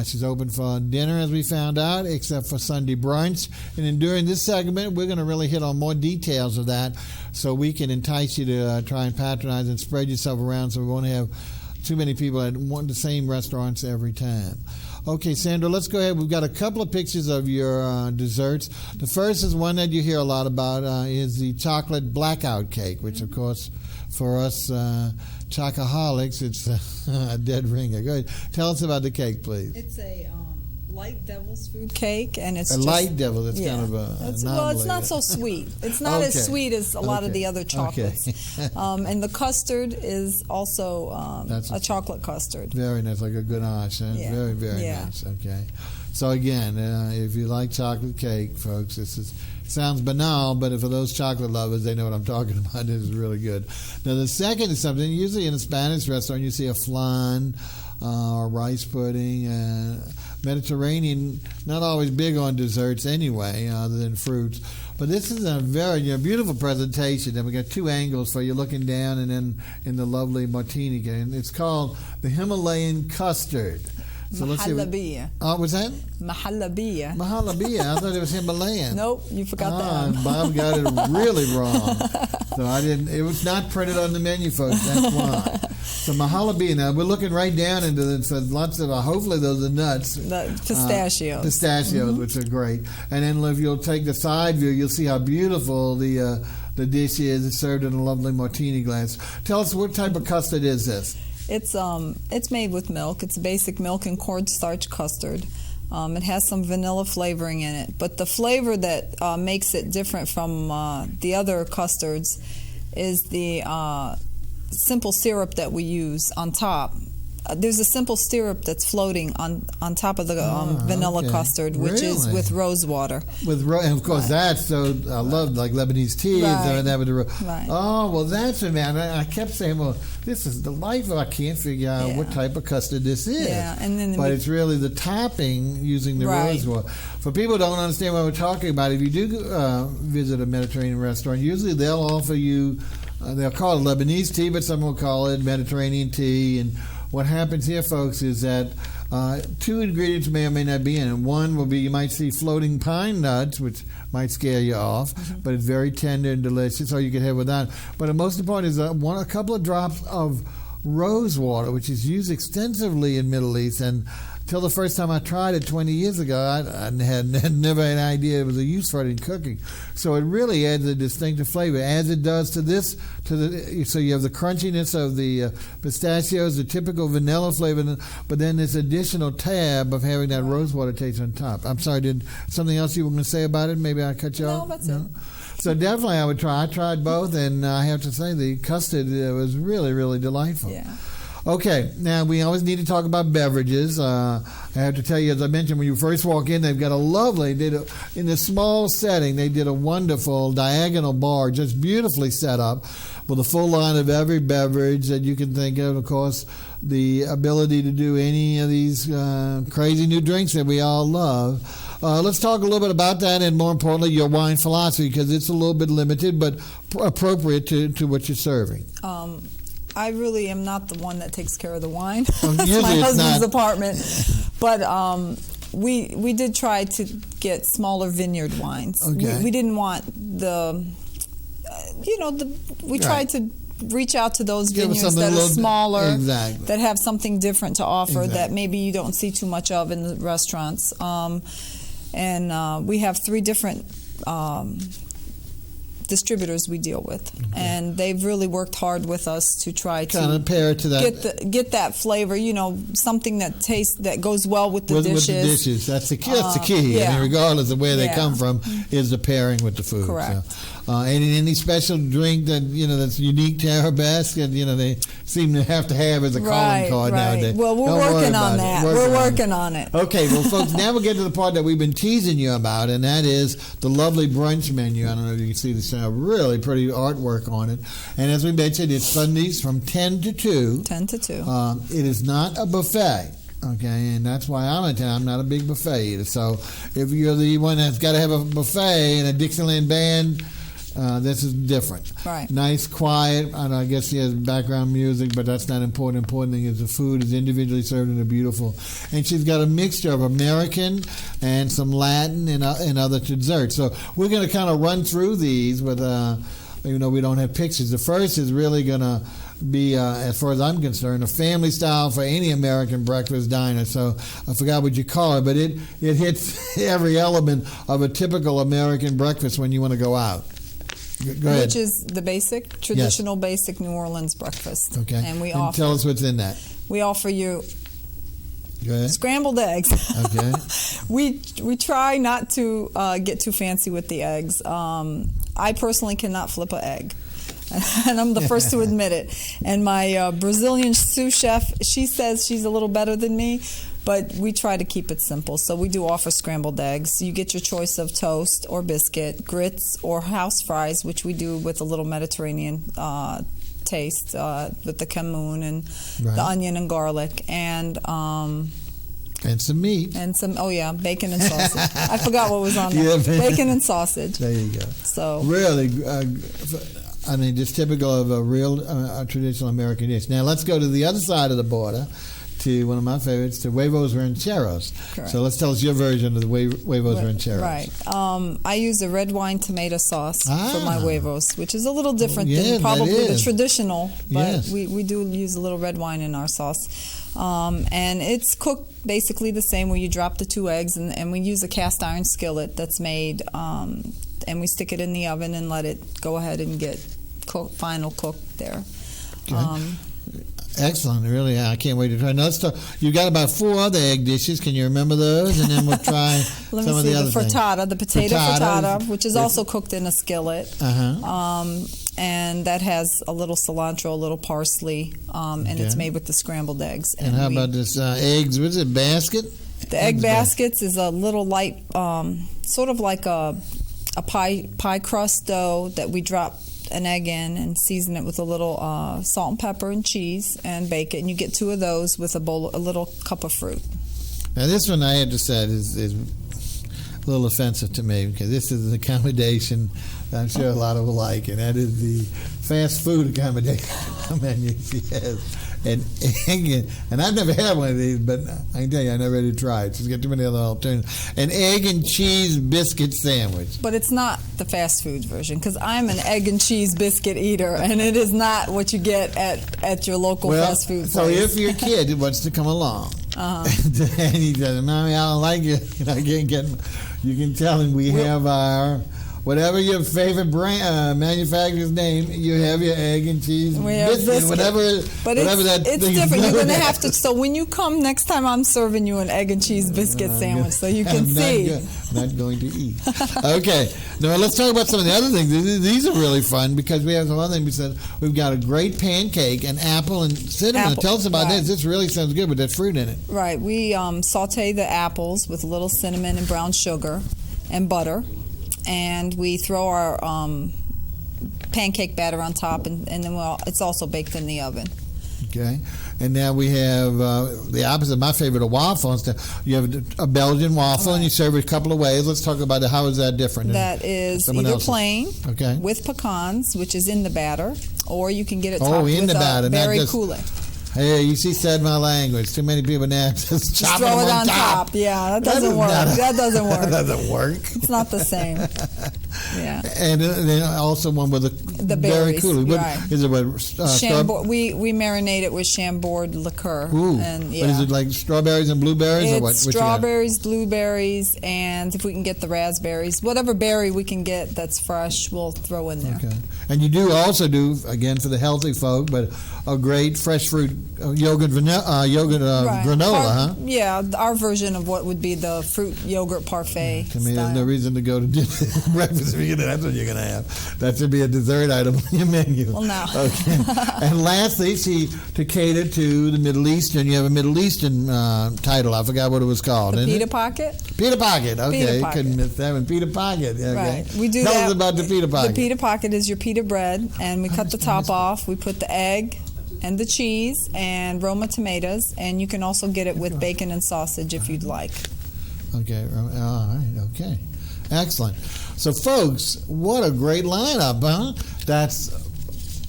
Speaker 1: She's open for dinner, as we found out, except for Sunday brunch. And then during this segment, we're going to really hit on more details of that so we can entice you to try and patronize and spread yourself around so we won't have too many people at the same restaurants every time. Okay, Sandra, let's go ahead. We've got a couple of pictures of your desserts. The first is one that you hear a lot about, is the chocolate blackout cake, which, of course, for us chocoholics, it's a dead ringer. Go ahead. Tell us about the cake, please.
Speaker 3: It's a light devil's food cake, and it's
Speaker 1: a
Speaker 3: just,
Speaker 1: light devil. That's kind of a
Speaker 3: well, it's not so sweet. It's not
Speaker 1: Okay.
Speaker 3: as sweet as a lot of the other chocolates.
Speaker 1: Okay.
Speaker 3: And the custard is also
Speaker 1: That's
Speaker 3: a chocolate custard.
Speaker 1: Very nice, like a ganache.
Speaker 3: Yeah.
Speaker 1: Very, very
Speaker 3: Yeah.
Speaker 1: nice. Okay. So again, if you like chocolate cake, folks, this is Sounds banal, but for those chocolate lovers, they know what I'm talking about. It is really good. Now, the second is something, usually in a Spanish restaurant, you see a flan or rice pudding. Mediterranean, not always big on desserts anyway, other than fruits. But this is a very beautiful presentation. And we got two angles for you looking down and then in the lovely martini. And it's called the Himalayan custard. So let's see.
Speaker 3: Mahalabiya.
Speaker 1: Oh, what's that?
Speaker 3: Mahalabiya.
Speaker 1: Mahalabiya. I thought it was Himalayan.
Speaker 3: Nope, you forgot that.
Speaker 1: Bob got it really wrong. So I didn't. It was not printed on the menu, folks. That's why. So Mahalabiya. Now we're looking right down into it. So lots of. Hopefully those are nuts.
Speaker 3: The pistachios.
Speaker 1: Pistachios, which are great. And then if you'll take the side view, you'll see how beautiful the dish is. It's served in a lovely martini glass. Tell us, what type of custard is this?
Speaker 3: It's made with milk. It's basic milk and cornstarch custard. It has some vanilla flavoring in it, but the flavor that makes it different from the other custards is the simple syrup that we use on top. There's a simple syrup that's floating on top of the vanilla custard, which is with rose water.
Speaker 1: And of course, that's so I love like Lebanese tea.
Speaker 3: Right.
Speaker 1: That with the
Speaker 3: Right.
Speaker 1: Oh, well, that's it, man. I kept saying, well, this is delightful. I can't figure out what type of custard this is.
Speaker 3: Yeah, and then
Speaker 1: but it's really the topping using the rose water. For people who don't understand what we're talking about, if you do visit a Mediterranean restaurant, usually they'll offer you, they'll call it Lebanese tea, but some will call it Mediterranean tea. And what happens here, folks, is that two ingredients may or may not be in it. One will be, you might see floating pine nuts, which might scare you off, but it's very tender and delicious, or you can have without. But the most important is a couple of drops of rose water, which is used extensively in Middle East. And till the first time I tried it 20 years ago, I had never had an idea it was a use for it in cooking. So it really adds a distinctive flavor, as it does to this. So you have the crunchiness of the pistachios, the typical vanilla flavor, but then this additional tab of having that rose water taste on top. I'm sorry, did something else you were going to say about it? Maybe I cut you off?
Speaker 3: No, that's it.
Speaker 1: So definitely I would try. I tried both, and I have to say the custard was really, really delightful.
Speaker 3: Yeah.
Speaker 1: Okay, now we always need to talk about beverages. I have to tell you, as I mentioned, when you first walk in, they've got a lovely, in this small setting, they did a wonderful diagonal bar, just beautifully set up, with a full line of every beverage that you can think of. Of course, the ability to do any of these crazy new drinks that we all love. Let's talk a little bit about that, and more importantly, your wine philosophy, because it's a little bit limited, but appropriate to what you're serving.
Speaker 3: I really am not the one that takes care of the wine.
Speaker 1: Well,
Speaker 3: It's my husband's department. But we did try to get smaller vineyard wines.
Speaker 1: Okay.
Speaker 3: We didn't want we tried to reach out to those vineyards that are smaller, that have something different to offer that maybe you don't see too much of in the restaurants. And we have 3 different distributors we deal with, and they've really worked hard with us to try to
Speaker 1: kind of pair it to that,
Speaker 3: get that flavor, something that tastes, that goes well with the dishes.
Speaker 1: With the dishes, that's the key. I mean, regardless of where they come from, is the pairing with the food.
Speaker 3: Correct.
Speaker 1: So, any special drink that that's unique to Arabesque, and they seem to have as a calling card nowadays.
Speaker 3: Well, we're working on that. We're working on it.
Speaker 1: Okay, well, folks, now we'll get to the part that we've been teasing you about, and that is the lovely brunch menu. I don't know if you can see this. Really pretty artwork on it. And as we mentioned, it's Sundays from 10 to 2.
Speaker 3: 10 to 2.
Speaker 1: It is not a buffet. Okay, and that's why I'm in town. I'm not a big buffet eater. So if you're the one that's got to have a buffet and a Dixieland band, this is different.
Speaker 3: Right.
Speaker 1: Nice, quiet. I guess he has background music, but that's not important. Important thing is the food is individually served and beautiful. And she's got a mixture of American and some Latin and other desserts. So we're going to kind of run through these with, even though we don't have pictures. The first is really going to be, as far as I'm concerned, a family style for any American breakfast diner. So I forgot what you call it, but it hits every element of a typical American breakfast when you want to go out. Go ahead.
Speaker 3: Which is the basic, traditional, basic New Orleans breakfast.
Speaker 1: Okay.
Speaker 3: And we
Speaker 1: offer. Tell us what's in that.
Speaker 3: We offer you
Speaker 1: Go ahead.
Speaker 3: Scrambled eggs.
Speaker 1: Okay.
Speaker 3: We try not to get too fancy with the eggs. I personally cannot flip an egg. and I'm the first to admit it. And my Brazilian sous chef, she says she's a little better than me, but we try to keep it simple. So we do offer scrambled eggs. You get your choice of toast or biscuit, grits or house fries, which we do with a little Mediterranean taste with the kamun and the onion and garlic, and
Speaker 1: some meat.
Speaker 3: And some, bacon and sausage. I forgot what was on there. Bacon and sausage.
Speaker 1: There you go.
Speaker 3: So
Speaker 1: really, I mean, just typical of a real traditional American dish. Now let's go to the other side of the border, to one of my favorites, to huevos rancheros.
Speaker 3: Correct.
Speaker 1: So let's tell us your version of the huevos rancheros.
Speaker 3: Right. I use a red wine tomato sauce for my huevos, which is a little different than probably the traditional, but we do use a little red wine in our sauce. And it's cooked basically the same, where you drop the 2 eggs, and we use a cast iron skillet that's made, and we stick it in the oven and let it go ahead and get final cook there.
Speaker 1: Okay. Excellent, really. I can't wait to try. Now let's talk. You got about 4 other egg dishes. Can you remember those? And then we'll try some of the other things.
Speaker 3: The potato frittata, which is also cooked in a skillet. And that has a little cilantro, a little parsley, and it's made with the scrambled eggs.
Speaker 1: And how about this eggs? What is it, basket?
Speaker 3: The egg baskets is a little light, sort of like a pie crust dough that we drop an egg in and season it with a little salt and pepper and cheese and bake it. And you get 2 of those with a little cup of fruit.
Speaker 1: Now this one, I have to say, is a little offensive to me, because this is an accommodation that I'm sure a lot of will like, and that is the fast food accommodation menu she has. And I've never had one of these, but I can tell you, I never really tried. She's got too many other alternatives. An egg and cheese biscuit sandwich.
Speaker 3: But it's not the fast food version, because I'm an egg and cheese biscuit eater, and it is not what you get at your local fast food place.
Speaker 1: So if your kid wants to come along, and he says, "Mommy, I don't like it," you can tell him we have our... Whatever your favorite brand, manufacturer's name, you have your egg and cheese biscuit, whatever that
Speaker 3: it's
Speaker 1: thing
Speaker 3: different.
Speaker 1: is.
Speaker 3: You're going to have to. So when you come next time, I'm serving you an egg and cheese biscuit sandwich, so you can see.
Speaker 1: Not going to eat. Okay. Now let's talk about some of the other things. These are really fun, because we have some other things. We said we've got a great pancake, an apple and cinnamon. Tell us about this. This really sounds good with that fruit in it.
Speaker 3: Right. We saute the apples with a little cinnamon and brown sugar and butter. And we throw our pancake batter on top, and then it's also baked in the oven.
Speaker 1: Okay. And now we have the opposite of my favorite, a waffle. Instead, you have a Belgian waffle, and you serve it a couple of ways. Let's talk about it. How is that different?
Speaker 3: That is either plain with pecans, which is in the batter, or you can get it topped with berry coulis.
Speaker 1: Hey, you said my language. Too many people now just chop
Speaker 3: throw it on
Speaker 1: top.
Speaker 3: Yeah, that doesn't work. That doesn't work.
Speaker 1: That doesn't work.
Speaker 3: It's not the same. Yeah.
Speaker 1: And then also one with the berry coulis.
Speaker 3: Right.
Speaker 1: Is it what?
Speaker 3: We marinate it with Chambord liqueur.
Speaker 1: Ooh.
Speaker 3: And,
Speaker 1: But is it like strawberries and blueberries, or what?
Speaker 3: It's strawberries, blueberries, and if we can get the raspberries, whatever berry we can get that's fresh, we'll throw in there.
Speaker 1: Okay. And you do also do, again, for the healthy folk, but a great fresh fruit yogurt granola, huh?
Speaker 3: Yeah, our version of what would be the fruit yogurt parfait.
Speaker 1: To me, there's no reason to go to breakfast if that's what you're going to have. That should be a dessert item on your menu.
Speaker 3: Well, no.
Speaker 1: Okay. And lastly, to cater to the Middle Eastern, you have a Middle Eastern title. I forgot what it was called.
Speaker 3: The pita pocket?
Speaker 1: Pita pocket. Okay.
Speaker 3: Pita pocket.
Speaker 1: Couldn't miss that one. Pita pocket. Okay.
Speaker 3: Right. We do
Speaker 1: Tell us about the pita pocket.
Speaker 3: The pita pocket is your pita bread, and we cut the top off. We put the egg and the cheese and Roma tomatoes, and you can also get it with bacon and sausage if you'd like.
Speaker 1: Okay. All right. Okay. Excellent. So, folks, what a great lineup, huh? That's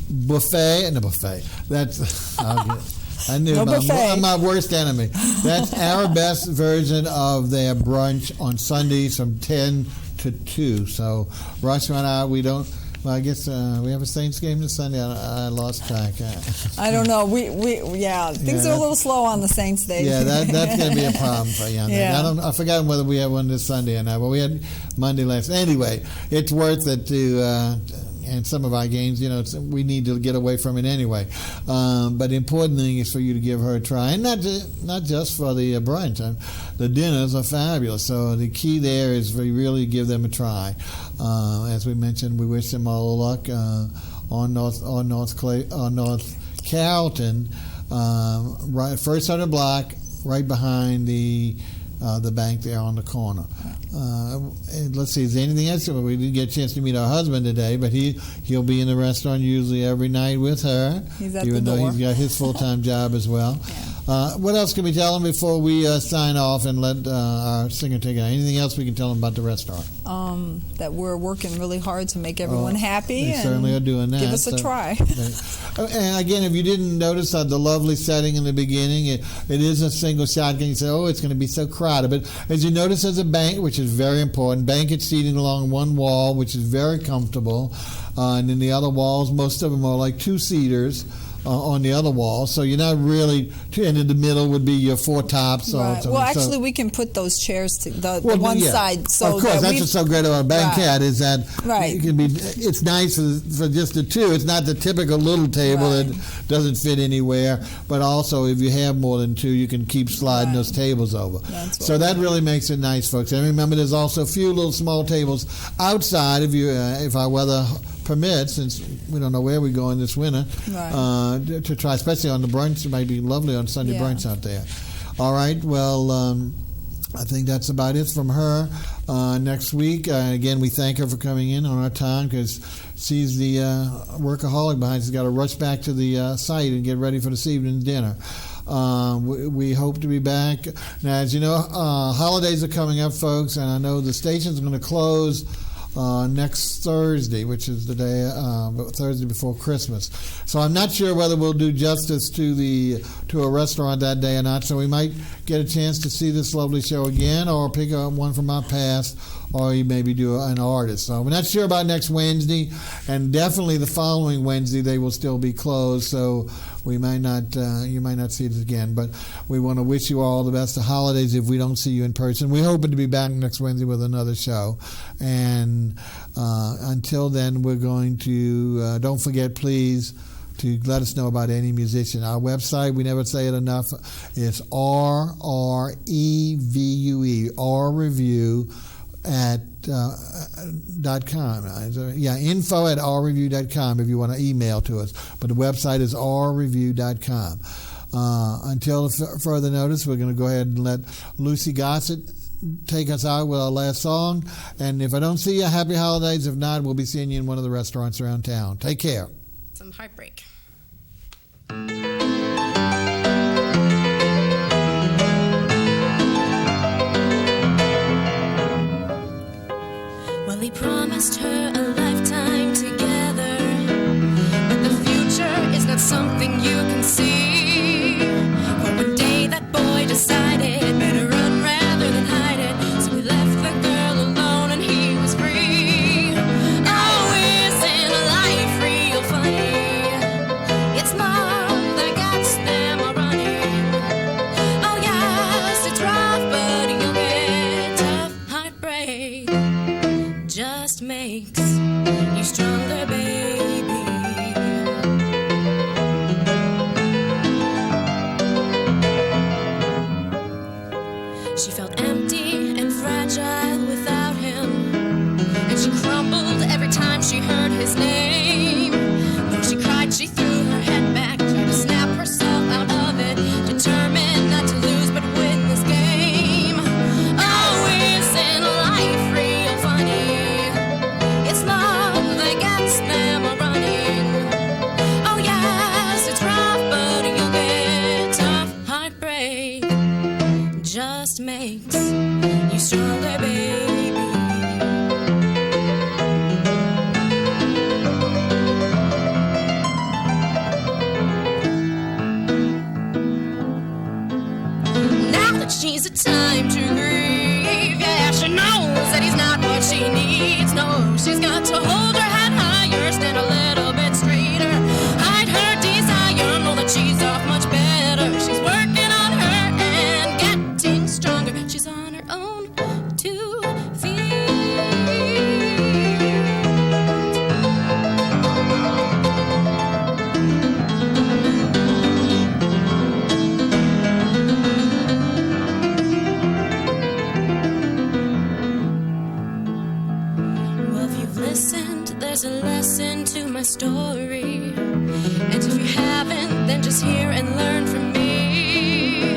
Speaker 1: buffet. That's I knew I'm my worst enemy. That's Arabesque version of their brunch on Sundays from 10 to 2. So, Rosh Hashanah, we don't. Well, I guess we have a Saints game this Sunday. I lost track.
Speaker 3: I don't know. Things are a little slow on the Saints Day.
Speaker 1: Yeah, that's going to be a problem for you.
Speaker 3: Yeah.
Speaker 1: I forgot whether we have one this Sunday or not. But we had Monday last. Anyway, it's worth it to. And some of our games, we need to get away from it anyway. But the important thing is for you to give her a try, and not just for the brunch. The dinners are fabulous. So the key there is we really give them a try. As we mentioned, we wish them all luck on North Carrollton, right first on the block, right behind the bank there on the corner. And let's see, is there anything else? We didn't get a chance to meet our husband today, but he'll be in the restaurant usually every night with her,
Speaker 3: He's at
Speaker 1: even
Speaker 3: the
Speaker 1: though
Speaker 3: door.
Speaker 1: he's got his full-time job as well. What else can we tell him before we sign off and let our singer take it out? Anything else we can tell him about the restaurant?
Speaker 3: That we're working really hard to make everyone happy.
Speaker 1: They
Speaker 3: and
Speaker 1: certainly are doing that.
Speaker 3: Give us a try.
Speaker 1: And again, if you didn't notice the lovely setting in the beginning, it is a single shotgun. You say, oh, it's going to be so crowded. But as you notice, there's a bank, which is very important. Banquet seating along one wall, which is very comfortable. And then the other walls, most of them are like two-seaters. On the other wall, so you're not really. And in the middle would be your four tops.
Speaker 3: Right. Well, actually, we can put those chairs to the one side. So
Speaker 1: of course, that's what's so great about a banquet is that it can be. It's nice for just the two. It's not the typical little table that doesn't fit anywhere. But also, if you have more than two, you can keep sliding those tables over. So that really makes it nice, folks. And remember, there's also a few little small tables outside if our weather permits, since we don't know where we're going this winter, to try, especially on the brunch. It might be lovely on Sunday brunch out there. All right, well, I think that's about it from her. Next week, again, we thank her for coming in on our time because she's the workaholic behind. She's got to rush back to the site and get ready for this evening's dinner. We hope to be back. Now, as you know, holidays are coming up, folks, and I know the station's going to close next Thursday, which is the day Thursday before Christmas. So I'm not sure whether we'll do justice to a restaurant that day or not. So we might get a chance to see this lovely show again, or pick up one from our past, or maybe do an artist. So we're not sure about next Wednesday, and definitely the following Wednesday they will still be closed. So we might not, you might not see it again. But we want to wish you all the best of holidays if we don't see you in person. We're hoping to be back next Wednesday with another show. And until then, we're going to, don't forget, please, to let us know about any musician. Our website, we never say it enough, is RREVUE, Revue at .com. Info at rrevue.com if you want to email to us. But the website is rrevue.com. Until further notice, we're going to go ahead and let Lucy Gossett take us out with our last song. And if I don't see you, happy holidays. If not, we'll be seeing you in one of the restaurants around town. Take care.
Speaker 2: Some heartbreak. Well, he promised her a lifetime together, but the future is not something you can see. For one day that boy decided better run rather than hide it, so he left the girl alone and he was free. Oh, isn't life real funny? It's love that gets them all running. Oh yes, it's rough, but you'll get tough. Heartbreak just makes you stronger, baby. She felt empty and fragile without him, and she crumbled every time she heard his name. Though she cried, she threw her head back, tried to snap herself out of it, determined not to lose but win this game. Oh, isn't life real funny? It's love that gets them all running. Oh yes, it's rough, but you'll get tough. Heartbreak just makes you stronger, baby. Now that she's a time to grieve, yeah, she knows that he's not what she needs. No, she's got to hold her head higher, stand a little bit straighter, hide her desire, know that she's off much better. She's working on her and getting stronger. She's on her own 2 feet. then just hear and learn from me.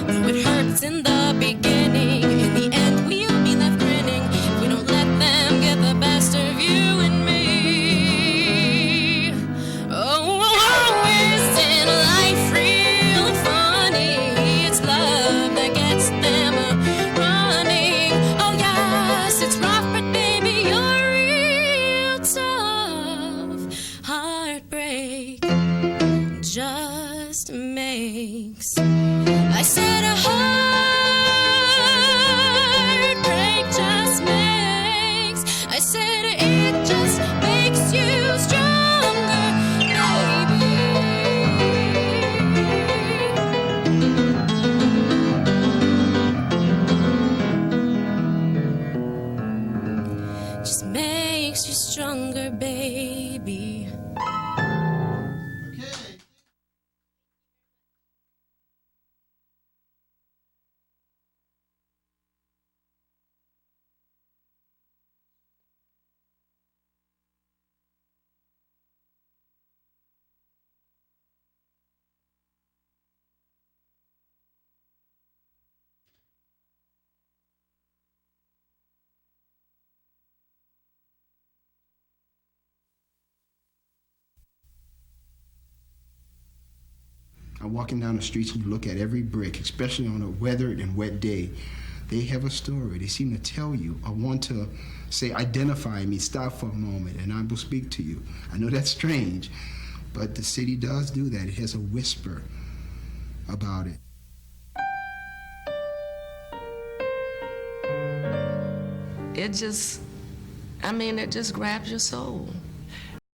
Speaker 2: Though it hurts in the beginning, in the end we'll be left grinning if we don't let them get the best of you and me. Oh, isn't life real funny? It's love that gets them running. Oh yes, it's rough, but baby, you're real tough. Heartbreak just makes, I said a heartbreak just makes, I said it just makes you stronger, baby. Just makes you stronger, baby.
Speaker 4: Walking down the streets, and you look at every brick, especially on a weathered and wet day, they have a story. They seem to tell you, or want to say, identify me, stop for a moment, and I will speak to you. I know that's strange, but the city does do that. It has a whisper about it.
Speaker 5: It just grabs your soul.